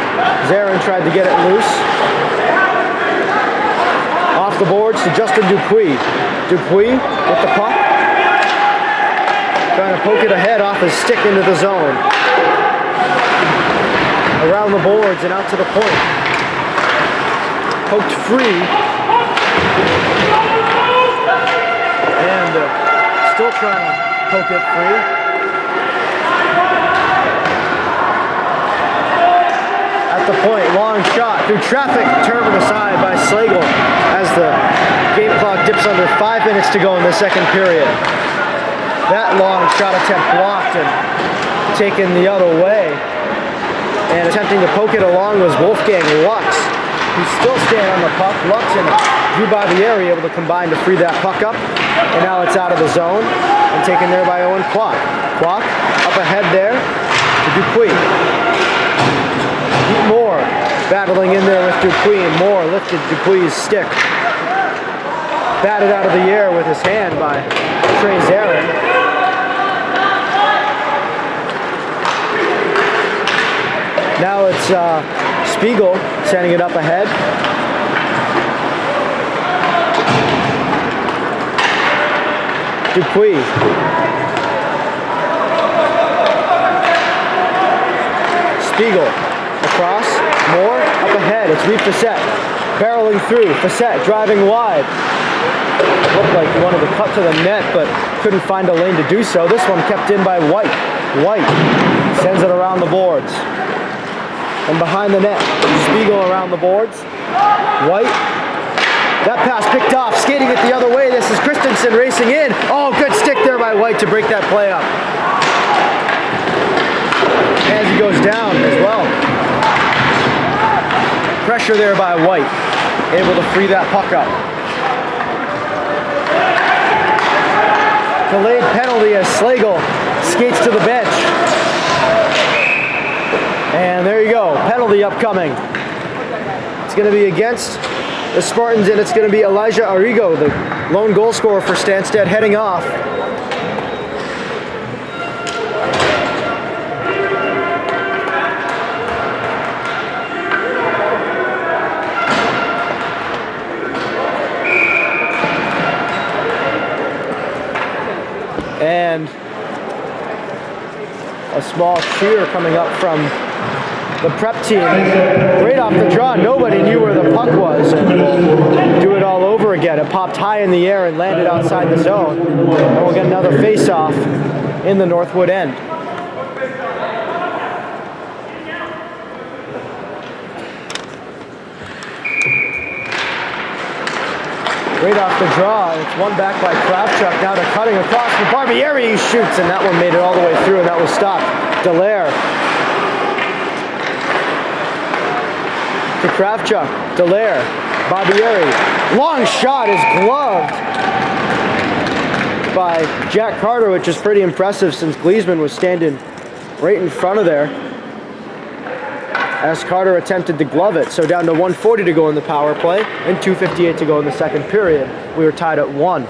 Zarin tried to get it loose. Off the boards to Justin Dupuis. Dupuis with the puck. Trying to poke it ahead off his stick into the zone. Around the boards and out to the point. Poked free. And still trying to poke it free. At the point, long shot through traffic, turned aside by Slagle as the game clock dips under 5 minutes to go in the second period. That long shot attempt blocked and taken the other way. And attempting to poke it along was Wolfgang Lux. He's still staying on the puck. Lux and Drew Barbieri able to combine to free that puck up. And now it's out of the zone and taken there by Owen Kwok. Kwok up ahead there to Dupuis. Moore battling in there with Dupuis. Moore lifted Dupuis' stick. Batted out of the air with his hand by Trey Zarin. Now it's Spiegel sending it up ahead. Dupuis. Spiegel across. Moore up ahead. It's Reed Facette barreling through. Facette driving wide. Looked like he wanted to cut to the net, but couldn't find a lane to do so. This one kept in by White. White sends it around the boards. And behind the net, Spiegel around the boards. White That pass picked off, skating it the other way. This is Christensen racing in. Oh, good stick there by White to break that play up. As he goes down as well. Pressure there by White, able to free that puck up. Delayed penalty as Slagle skates to the bench. And there you go, penalty upcoming. It's going to be against the Spartans, and it's going to be Elijah Arrigo, the lone goal scorer for Stanstead, heading off. And a small cheer coming up from the prep team. Right off the draw, nobody knew where the puck was, and we'll do it all over again. It popped high in the air and landed outside the zone. And we'll get another face-off in the Northwood end. Right off the draw, it's one back by Kravchuk, now to cutting across for Barbieri, he shoots, and that one made it all the way through, and that was stopped. Dallaire to Kravchuk, Dallaire, Barbieri, long shot is gloved by Jack Carter, which is pretty impressive since Gleesman was standing right in front of there as Carter attempted to glove it. So down to 1:40 to go in the power play and 2:58 to go in the second period. We were tied at 1.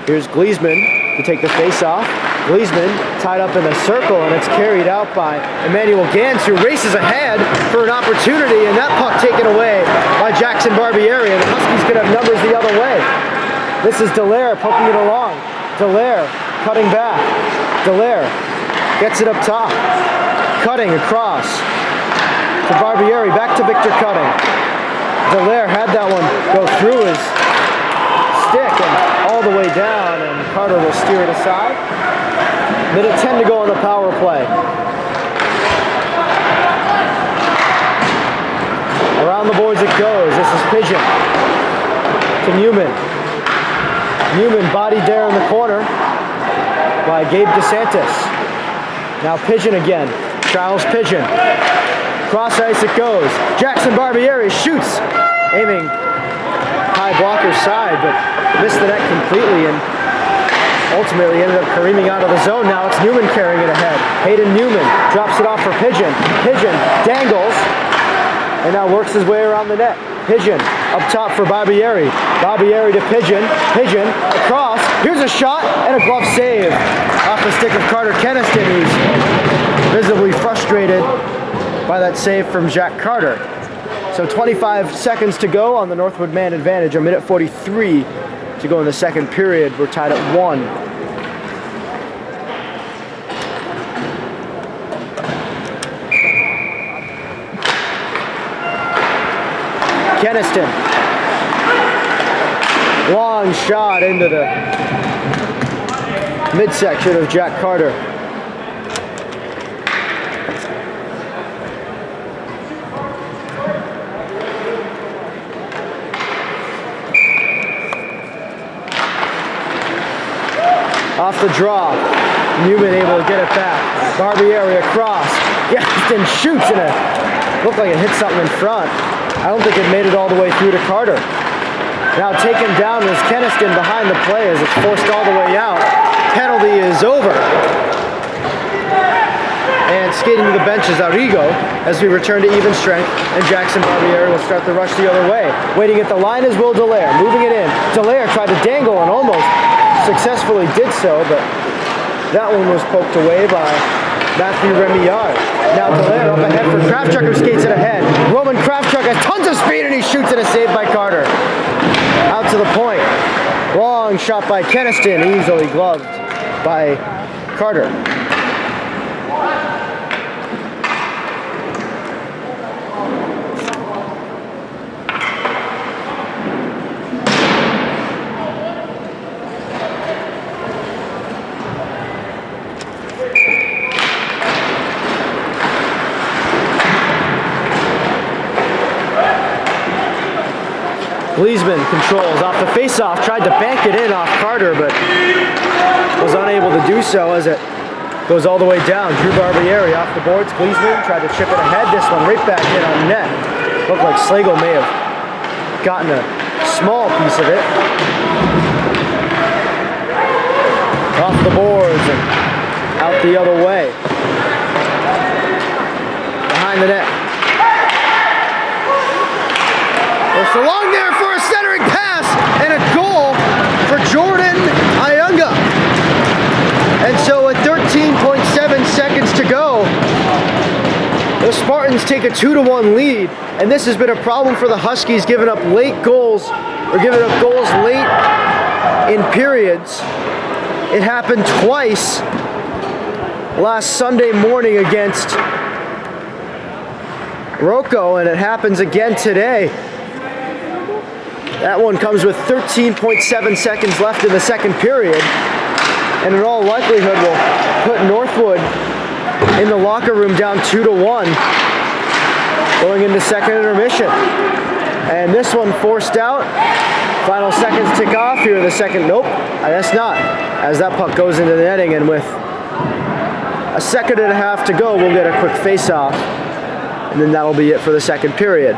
Here's Gleesman to take the face-off. Gleesman tied up in a circle, and it's carried out by Emmanuel Gans, who races ahead for an opportunity, and that puck taken away by Jackson Barbieri, and the Huskies could have numbers the other way. This is Dallaire poking it along. Dallaire cutting back. Dallaire gets it up top. Cutting across to Barbieri, back to Victor Cutting. Dallaire had that one go through his stick and all the way down, and Carter will steer it aside. Minute 10 to go on the power play. Around the boards it goes. This is Pigeon to Newman. Newman bodied there in the corner by Gabe DeSantis. Now Pigeon again. Charles Pigeon. Cross ice it goes. Jackson Barbieri shoots, aiming high blocker's side, but missed the net completely and ultimately ended up careening out of the zone. Now it's Newman carrying it ahead. Hayden Newman drops it off for Pigeon. Pigeon dangles and now works his way around the net. Pigeon up top for Barbieri. Barbieri to Pigeon. Pigeon across. Here's a shot and a glove save off the stick of Carter Keniston, who's visibly frustrated by that save from Jack Carter. So 25 seconds to go on the Northwood man advantage. A minute 43 to go in the second period. We're tied at 1. Keniston. Long shot into the midsection of Jack Carter. Off the draw, Newman able to get it back. Barbieri across. Gaston shoots and it looked like it hit something in front. I don't think it made it all the way through to Carter. Now taken down is Keniston behind the play as it's forced all the way out. Penalty is over. And skating to the bench is Arrigo as we return to even strength, and Jackson Barbieri will start the rush the other way. Waiting at the line is Will Dallaire, moving it in. Dallaire tried to dangle and almost successfully did so, but that one was poked away by Matthew Remillard. Now Dallaire up ahead for Kravchuk, who skates it ahead. Roman Kravchuk has tons of speed and he shoots it, a save by Carter. Out to the point. Long shot by Keniston, easily gloved by Carter. Gleesman controls off the face-off, tried to bank it in off Carter, but was unable to do so as it goes all the way down. Drew Barbieri off the boards. Gleesman tried to chip it ahead. This one right back in on net. Looked like Slagle may have gotten a small piece of it. Off the boards and out the other way. Behind the net. It's along there for a centering pass and a goal for Jordan Ayunga. And so at 13.7 seconds to go, the Spartans take a 2-1 lead, and this has been a problem for the Huskies, giving up late goals, or giving up goals late in periods. It happened twice last Sunday morning against Rocco, and it happens again today. That one comes with 13.7 seconds left in the second period, and in all likelihood will put Northwood in the locker room down 2-1 going into second intermission. And this one forced out. Final seconds tick off here. The second, nope, I guess not. As that puck goes into the netting, and with a second and a half to go, we'll get a quick face-off, and then that'll be it for the second period.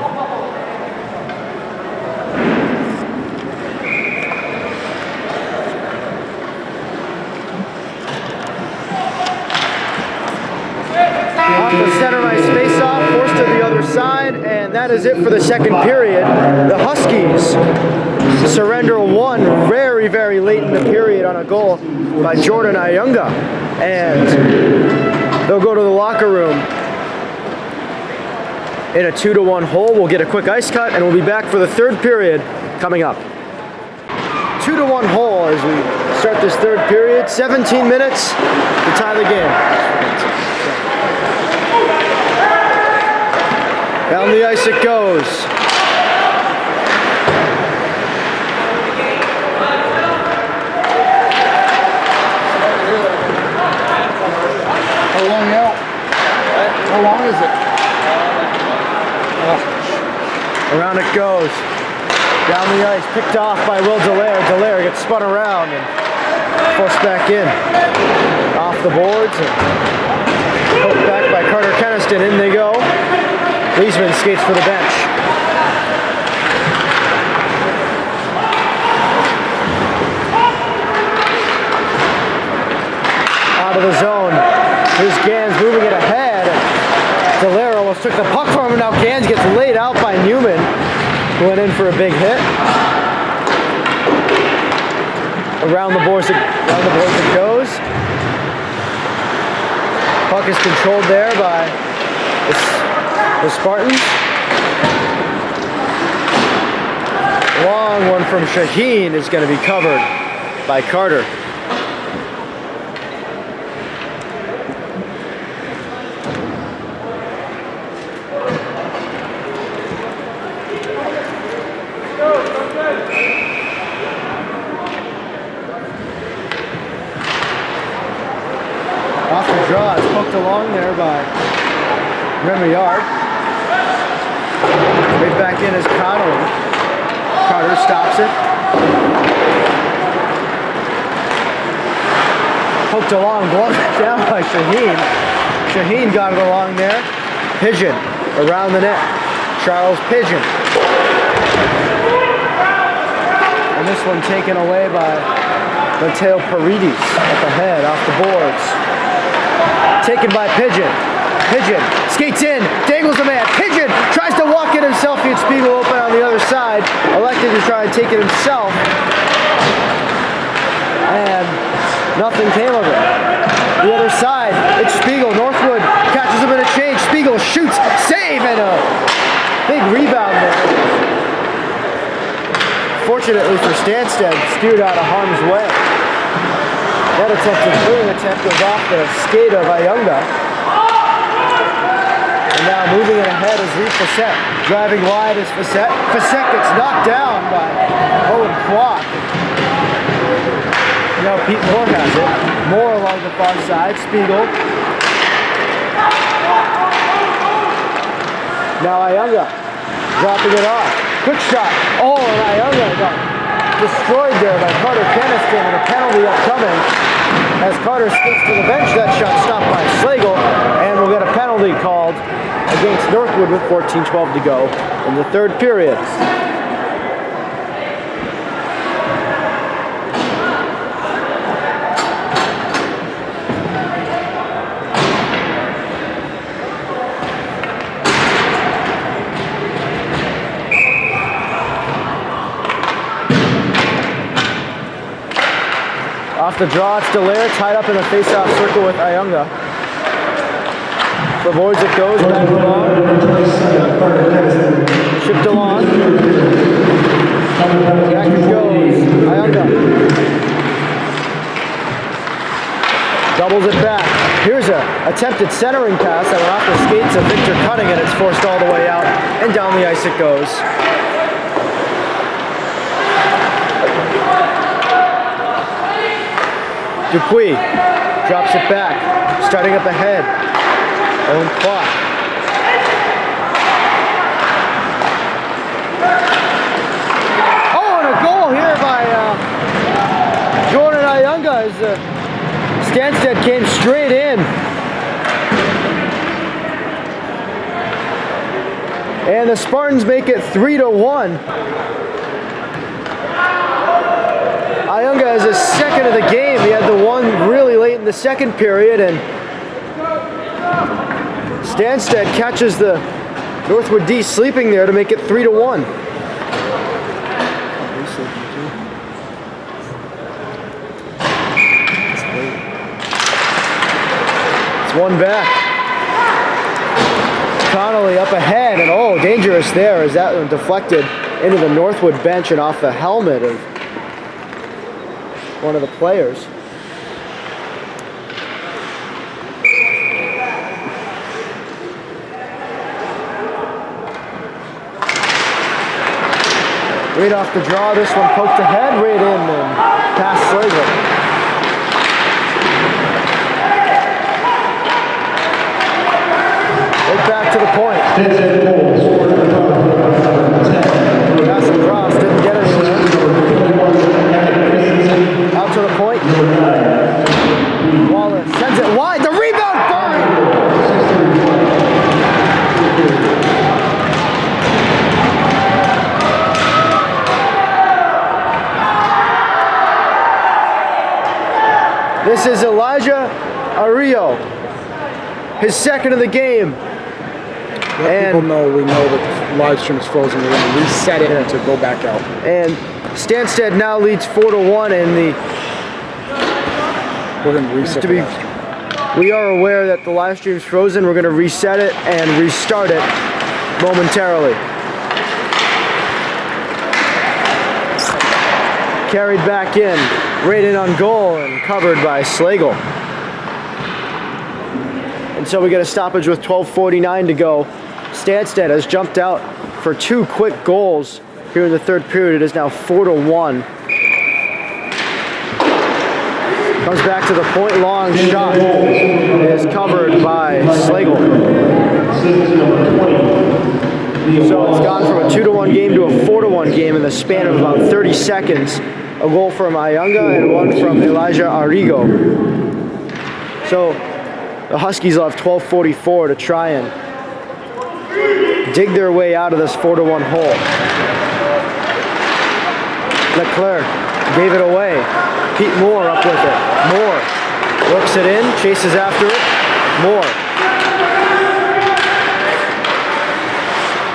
Off the center ice face-off, forced to the other side, and that is it for the second period. The Huskies surrender one very, very late in the period on a goal by Jordan Ayunga, and they'll go to the locker room in a 2-1 hole. We'll get a quick ice cut, and we'll be back for the third period coming up. 2-1 hole as we start this third period. 17 minutes to tie the game. Down the ice it goes. How long out? How long is it? Around it goes. Down the ice, picked off by Will Dallaire. Dallaire gets spun around and forced back in. Off the boards and poked back by Carter Keniston. In they go. Gleesman skates for the bench. Out of the zone. Here's Gans moving it ahead. Dallaire almost took the puck from him. Now Gans gets laid out by Newman, who went in for a big hit. Around the boards it goes. Puck is controlled there by the Spartans. Long one from Shaheen is going to be covered by Carter. Off the draw, it's poked along there by Remillard. Right back in is Connolly. Carter stops it. Poked along, glove down by Shaheen. Shaheen got it along there. Pigeon around the net. Charles Pigeon. And this one taken away by Mateo Paredes at the head, off the boards. Taken by Pigeon. Pigeon skates in, dangles the man. Pigeon tries to walk it himself. He had Spiegel open on the other side. Elected to try and take it himself. And nothing came of it. The other side, it's Spiegel. Northwood catches him in a change. Spiegel shoots, save, and a big rebound there. Fortunately for Stanstead, steered out of harm's way. That attempt goes off the skate of Ayunga. And now moving it ahead is Lee Facette. Driving wide is Facette. Facette gets knocked down by Owen Kwok. Now Pete Moore has it. Moore along the far side. Spiegel. Now Ayunga dropping it off. Quick shot. Oh, and Iunga got destroyed there by Carter Keniston, and a penalty upcoming. As Carter skates to the bench, that shot stopped by Slagle, and we'll get a penalty called against Northwood with 14:12 to go in the third period. Off the draw, it's Dallaire, tied up in the face-off circle with Iunga. Avoids it, goes back along. Chipped along. Back it goes. Iunga. Doubles it back. Here's a attempted centering pass that went off the skates of Victor Cutting, and it's forced all the way out, and down the ice it goes. Dupuis drops it back, starting up ahead. Own clock. Oh, and a goal here by Jordan Iunga as Stanstead came straight in. And the Spartans make it 3-1. Iunga has his second of the game. He had the one really late in the second period, and Stanstead catches the Northwood D sleeping there to make it 3-1. It's one back. Connolly up ahead, and oh, dangerous there as that one deflected into the Northwood bench and off the helmet of one of the players. Right off the draw, this one poked ahead, right in and past Slagle. Right back to the point. Pass across, didn't get anywhere. Out to the point. Wallace sends it wide. The rebound buried. This is Elijah Ario, his second of the game. Let people know we know that the live stream is frozen. We're going to reset it to go back out. And Stanstead now leads 4-1 in the. We're going to reset the live stream. We are aware that the live stream is frozen. We're going to reset it and restart it momentarily. Carried back in, right in on goal and covered by Slagle. And so we get a stoppage with 12:49 to go. Stanstead has jumped out for two quick goals here in the third period. It is now 4-1. Comes back to the point, long shot. It is covered by Slagle. So it's gone from a 2-1 game to a 4-1 game in the span of about 30 seconds. A goal from Iunga and one from Elijah Arrigo. So the Huskies will have 12:44 to try and dig their way out of this 4-1 hole. Leclerc gave it away. Pete Moore up with it. Moore works it in, chases after it. Moore.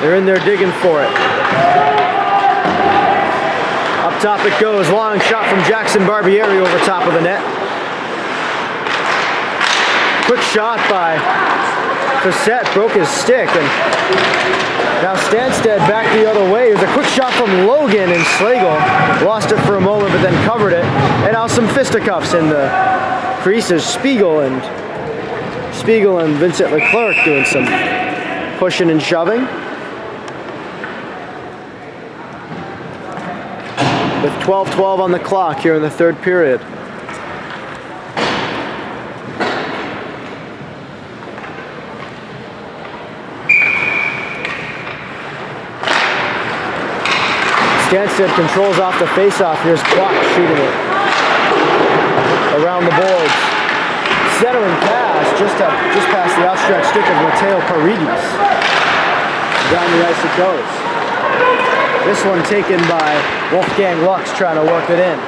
They're in there digging for it. Up top it goes. Long shot from Jackson Barbieri over top of the net. Quick shot by Facette, broke his stick, and now Stanstead back the other way. There's a quick shot from Logan, and Slagle lost it for a moment but then covered it. And now some fisticuffs in the creases. Spiegel and Vincent Leclerc doing some pushing and shoving. With 12:12 on the clock here in the third period. Stanstead controls off the face-off. Here's Block shooting it around the boards. Centering pass just past the outstretched stick of Mateo Paredes. Down the ice it goes. This one taken by Wolfgang Lux trying to work it in.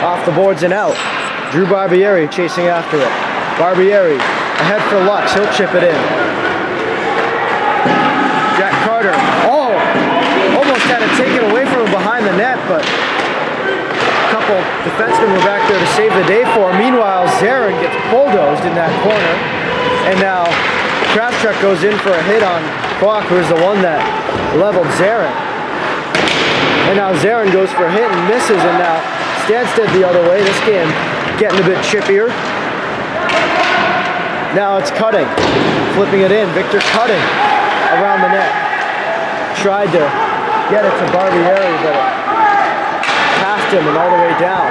Off the boards and out. Drew Barbieri chasing after it. Barbieri ahead for Lux. He'll chip it in. Jack Carter. Oh! Almost had it taken away from him behind the net, but a couple defensemen were back there to save the day for him. Meanwhile, Zarin gets bulldozed in that corner. And now Kravchuk goes in for a hit on Kwok, who's the one that leveled Zarin. And now Zarin goes for a hit and misses, and now Stanstead the other way. This game getting a bit chippier. Now it's Cutting, flipping it in. Victor Cutting around the net. Tried to get it to Barbieri, but it passed him and all the way down.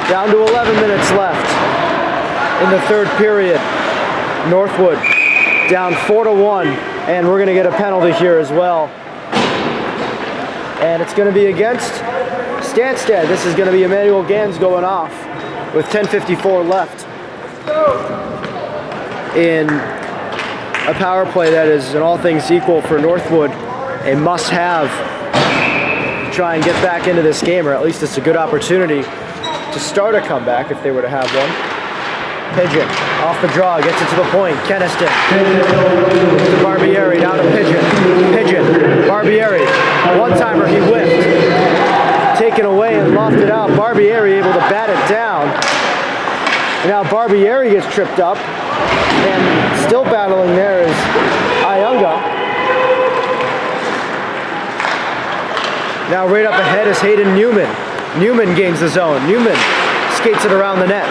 Down to 11 minutes left in the third period. Northwood down 4-1, and we're going to get a penalty here as well. And it's going to be against Stanstead. This is going to be Emmanuel Gans going off with 10:54 left in a power play that is, in all things equal for Northwood, a must-have to try and get back into this game, or at least it's a good opportunity to start a comeback if they were to have one. Pigeon off the draw, gets it to the point. Keniston to Barbieri, now to Pigeon. Pigeon, Barbieri, one-timer, he whiffed. Taken away and lofted out. Barbieri able to bat it down. And now Barbieri gets tripped up, and still battling there is Ayunga. Now right up ahead is Hayden Newman. Newman gains the zone. Newman skates it around the net.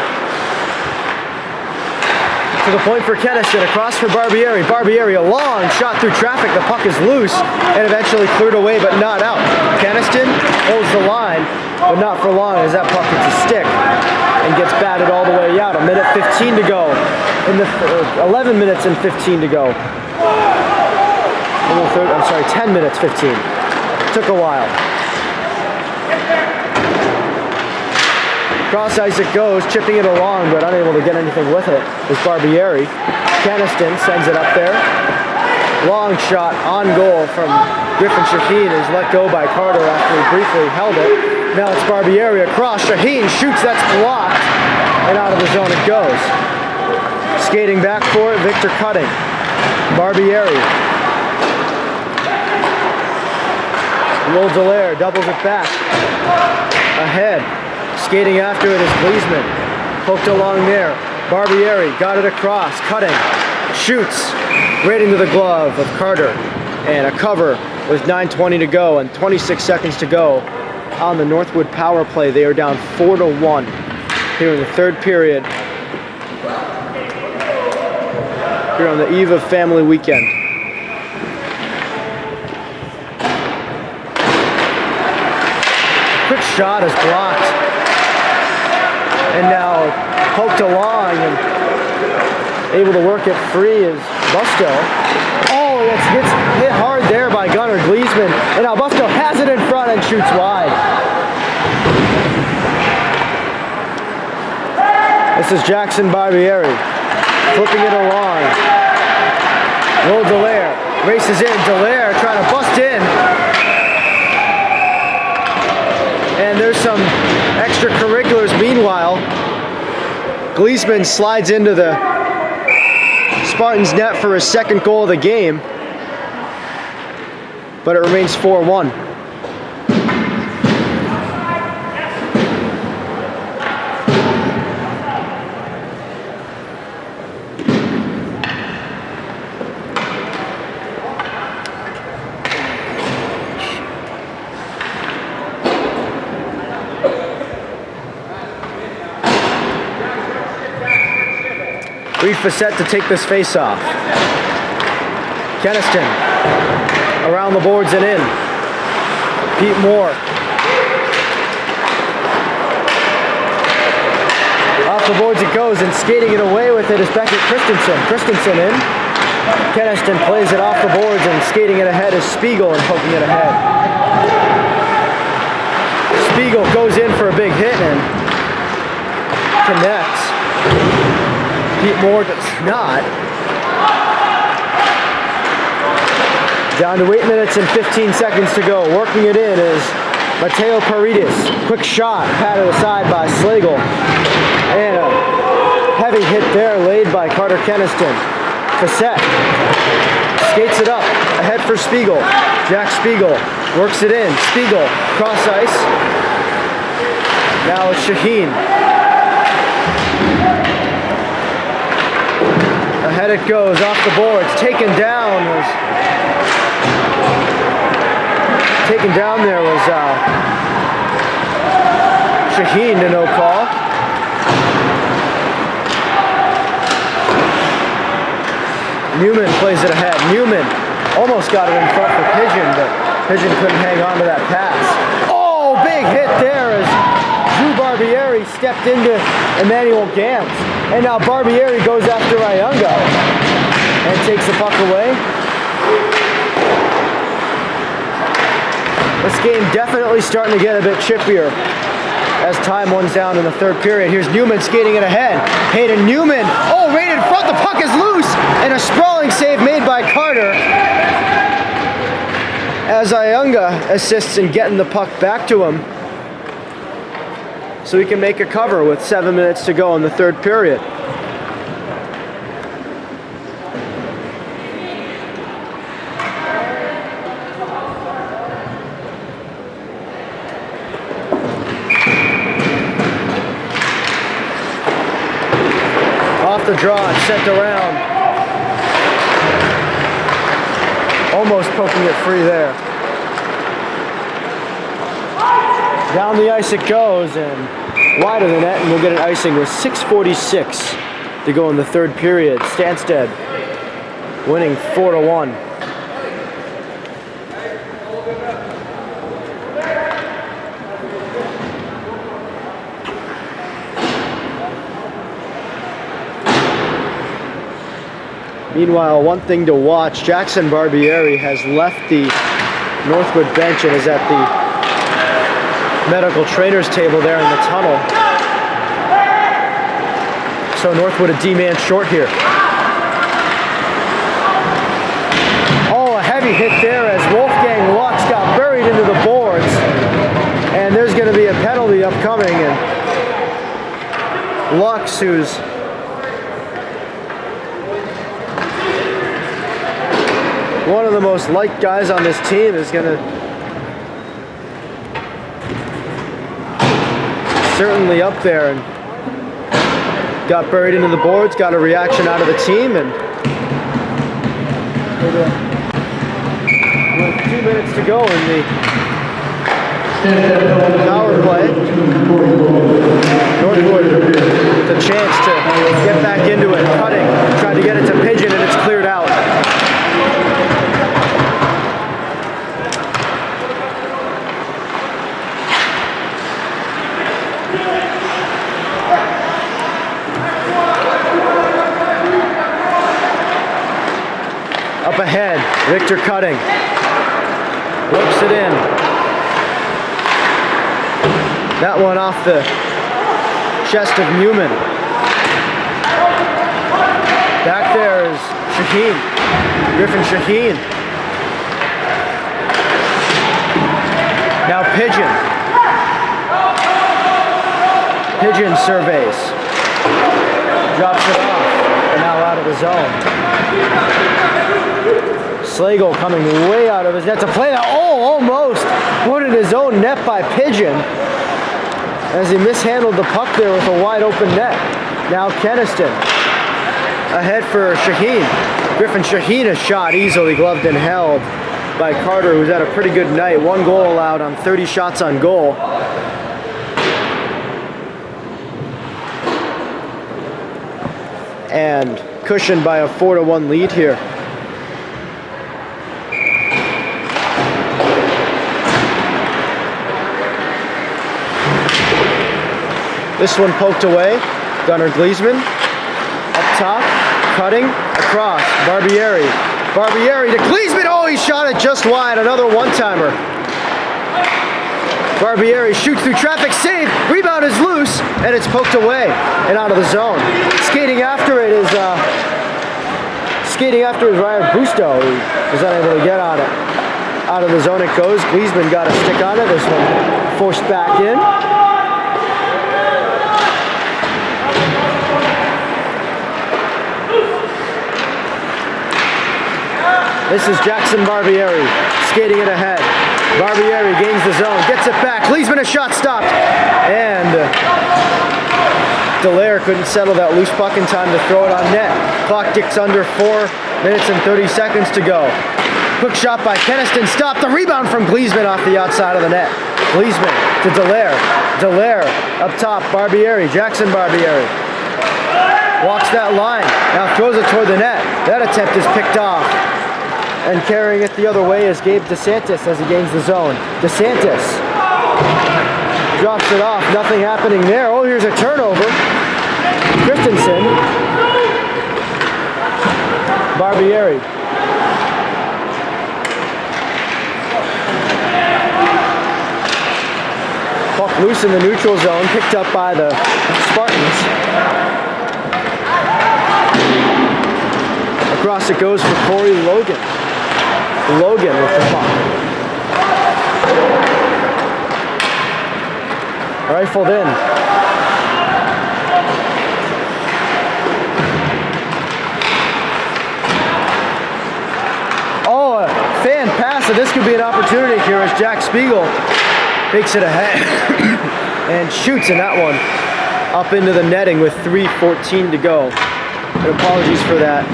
To the point for Keniston, across for Barbieri. Barbieri, a long shot through traffic. The puck is loose and eventually cleared away, but not out. Keniston holds the line, but not for long as that puck hits a stick and gets batted all the way out. 1:15 to go. 11 minutes and 15 to go. 10 minutes 15. Took a while. Cross ice it goes, chipping it along, but unable to get anything with it is Barbieri. Keniston sends it up there. Long shot on goal from Griffin Shaheen is let go by Carter after he briefly held it. Now it's Barbieri across. Shaheen shoots, that's blocked, and out of the zone it goes. Skating back for it, Victor Cutting. Barbieri. Will Dallaire doubles it back. Ahead. Skating after it is Gleesman. Poked along there. Barbieri got it across. Cutting. Shoots. Right into the glove of Carter. And a cover with 9:20 to go and 26 seconds to go on the Northwood power play. They are down 4-1 here in the third period. Here on the eve of family weekend. Quick shot is blocked. And now poked along and able to work it free is Busto. Oh, it gets hit hard there by Gunnar Gleesman. And now Busto has it in front and shoots wide. This is Jackson Barbieri flipping it along. Will Dallaire races in. Dallaire trying to bust in. And there's some extracurriculars meanwhile. Gleesman slides into the Spartans net for his second goal of the game, but it remains 4-1. Reed Facette to take this face off. Keniston around the boards and in. Pete Moore. Off the boards it goes, and skating it away with it is Beckett Christensen. Christensen in. Keniston plays it off the boards, and skating it ahead is Spiegel and poking it ahead. Spiegel goes in for a big hit and connects. Pete Moore does not. Down to 8 minutes and 15 seconds to go. Working it in is Mateo Paredes. Quick shot, patted aside by Slagle. And a heavy hit there laid by Carter Keniston. Facette skates it up, ahead for Spiegel. Jack Spiegel works it in. Spiegel, cross ice. Now it's Shaheen. Ahead it goes, off the boards. Taken down there was Shaheen to no call. Newman plays it ahead. Newman almost got it in front for Pigeon, but Pigeon couldn't hang on to that pass. Oh, big hit there as Drew Barbieri stepped into Emmanuel Gantz. And now Barbieri goes after Iunga and takes the puck away. This game definitely starting to get a bit chippier as time winds down in the third period. Here's Newman skating it ahead. Hayden Newman, oh, right in front, the puck is loose, and a sprawling save made by Carter as Iunga assists in getting the puck back to him so he can make a cover with 7 minutes to go in the third period. Off the draw and sent around. Almost poking it free there. Down the ice it goes and wide of the net, and we'll get an icing with 6:46 to go in the third period. Stanstead winning 4-1. Meanwhile, one thing to watch, Jackson Barbieri has left the Northwood bench and is at the medical trainer's table there in the tunnel. So Northwood a D-man short here. Oh, a heavy hit there as Wolfgang Lux got buried into the boards. And there's going to be a penalty upcoming. And Lux, who's one of the most liked guys on this team, is going to certainly up there, and got buried into the boards, got a reaction out of the team, and with 2 minutes to go in the power play, Northwood with a chance to get back into it, cutting, tried to get it to Pigeon, and it's cleared out. Up ahead, Victor cutting, works it in. That one off the chest of Newman. Back there is Shaheen, Griffin Shaheen. Now Pigeon. Pigeon surveys, drops it off, and now out of the zone. Slagle coming way out of his net to play that. Oh, almost put in his own net by Pigeon as he mishandled the puck there with a wide open net. Now Keniston ahead for Shaheen. Griffin Shaheen a shot easily gloved and held by Carter, who's had a pretty good night. 1 goal allowed on 30 shots on goal. And cushioned by a 4-1 lead here. This one poked away. Gunnar Gleesman up top, cutting across. Barbieri. Barbieri to Gleesman. Oh, he shot it just wide. Another one-timer. Barbieri shoots through traffic, save. Rebound is loose, and it's poked away and out of the zone. Skating after it is Ryan Busto, who was unable to get on it. Out of the zone it goes. Gleesman got a stick on it. This one forced back in. This is Jackson Barbieri skating it ahead. Barbieri gains the zone, gets it back. Gleesman, a shot stopped. And Dallaire couldn't settle that loose puck in time to throw it on net. Clock ticks under 4 minutes and 30 seconds to go. Quick shot by Keniston, stopped. The rebound from Gleesman off the outside of the net. Gleesman to Dallaire. Dallaire up top, Barbieri, Jackson Barbieri. Walks that line, now throws it toward the net. That attempt is picked off. And carrying it the other way is Gabe DeSantis as he gains the zone. DeSantis drops it off, nothing happening there. Oh, here's a turnover. Christensen. Barbieri. Puck loose in the neutral zone, picked up by the Spartans. Across it goes for Corey Logan. Logan with the puck. Rifled in. Oh, a fan pass, and this could be an opportunity here as Jack Spiegel takes it ahead and shoots in that one up into the netting with 3:14 to go. And apologies for that.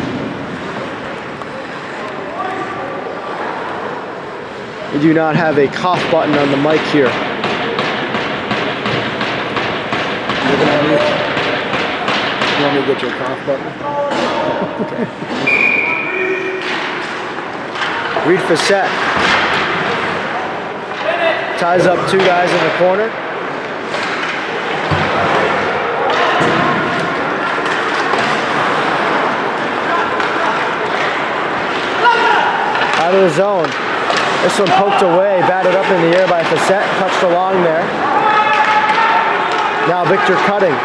We do not have a cough button on the mic here. You want me to get your cough button? Okay. Reed Facette ties up two guys in the corner. Out of the zone. This one poked away, batted up in the air by Facette, touched along there. Now Victor cutting.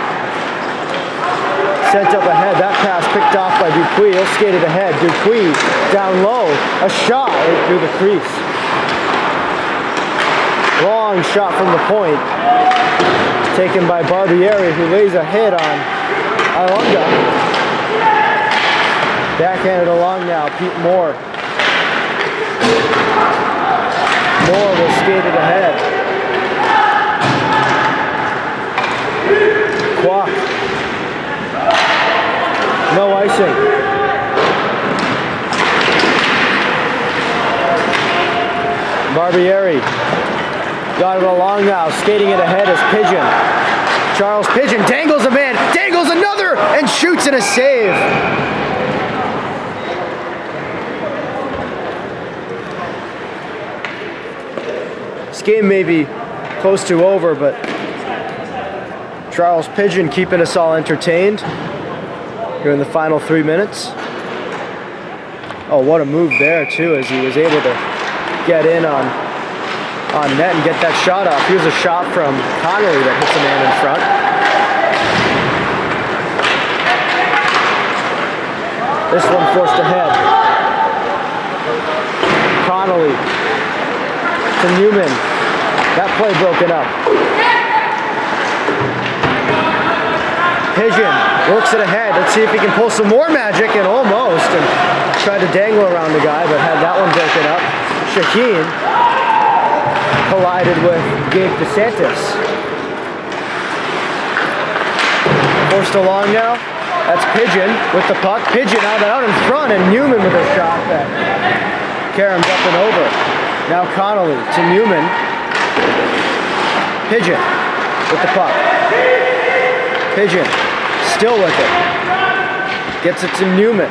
Sent up ahead, that pass picked off by Dupuis. He'll skate it ahead. Dupuis down low, a shot right through the crease. Long shot from the point. Taken by Barbieri, who lays a hit on Ilunga. Backhanded along now, Pete Moore. Moore will skate it ahead. Kwok. No icing. Barbieri. Got it along now. Skating it ahead is Pigeon. Charles Pigeon dangles a man. Dangles another and shoots in a save. This game may be close to over, but Charles Pigeon keeping us all entertained here in the final 3 minutes. Oh, what a move there too, as he was able to get in on net and get that shot off. Here's a shot from Connolly that hits a man in front. This one forced ahead. Connolly to Newman. That play broken up. Pigeon works it ahead. Let's see if he can pull some more magic, and almost, and tried to dangle around the guy, but had that one broken up. Shaheen collided with Gabe DeSantis. Forced along now. That's Pigeon with the puck. Pigeon out in front, and Newman with a shot that caroms up and over. Now Connolly to Newman. Pigeon with the puck. Pigeon still with it. Gets it to Newman.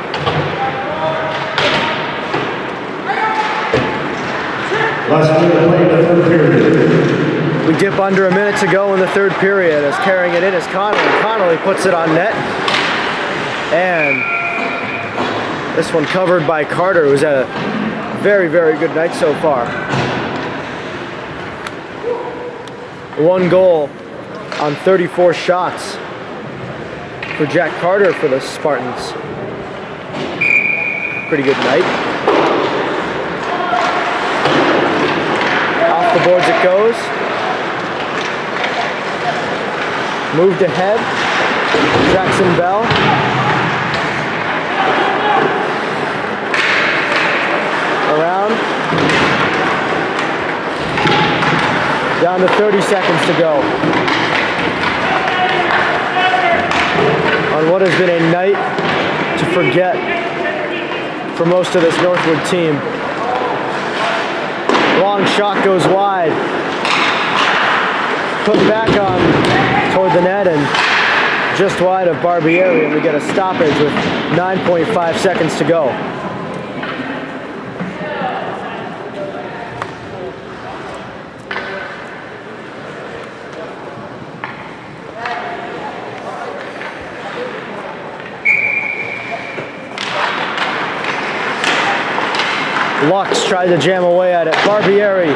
Last minute of play in the third period. We dip under a minute to go in the third period as carrying it in is Connolly. Connolly puts it on net. And this one covered by Carter, who's had a very, very good night so far. 1 goal on 34 shots for Jack Carter for the Spartans. Pretty good night. Off the boards it goes. Moved ahead. Jackson Bell. Around. Down to 30 seconds to go. On what has been a night to forget for most of this Northwood team. Long shot goes wide. Put back on toward the net and just wide of Barbieri, and we get a stoppage with 9.5 seconds to go. Lux tried to jam away at it. Barbieri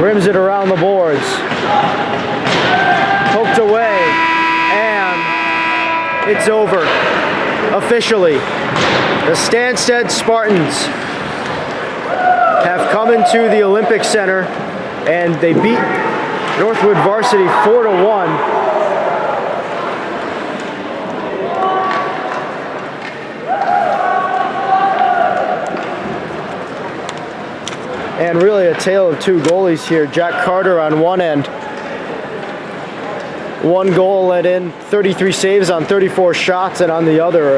rims it around the boards. Poked away, and it's over. Officially, the Stanstead Spartans have come into the Olympic Center, and they beat Northwood Varsity 4-1. And really a tale of two goalies here. Jack Carter on one end. 1 goal let in, 33 saves on 34 shots, and on the other,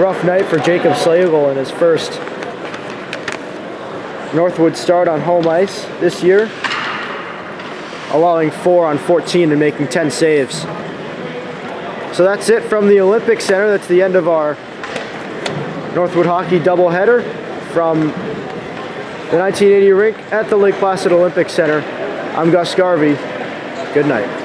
rough night for Jacob Slagle in his first Northwood start on home ice this year, allowing 4 on 14 and making 10 saves. So that's it from the Olympic Center. That's the end of our Northwood hockey doubleheader from the 1980 rink at the Lake Placid Olympic Center. I'm Gus Garvey. Good night.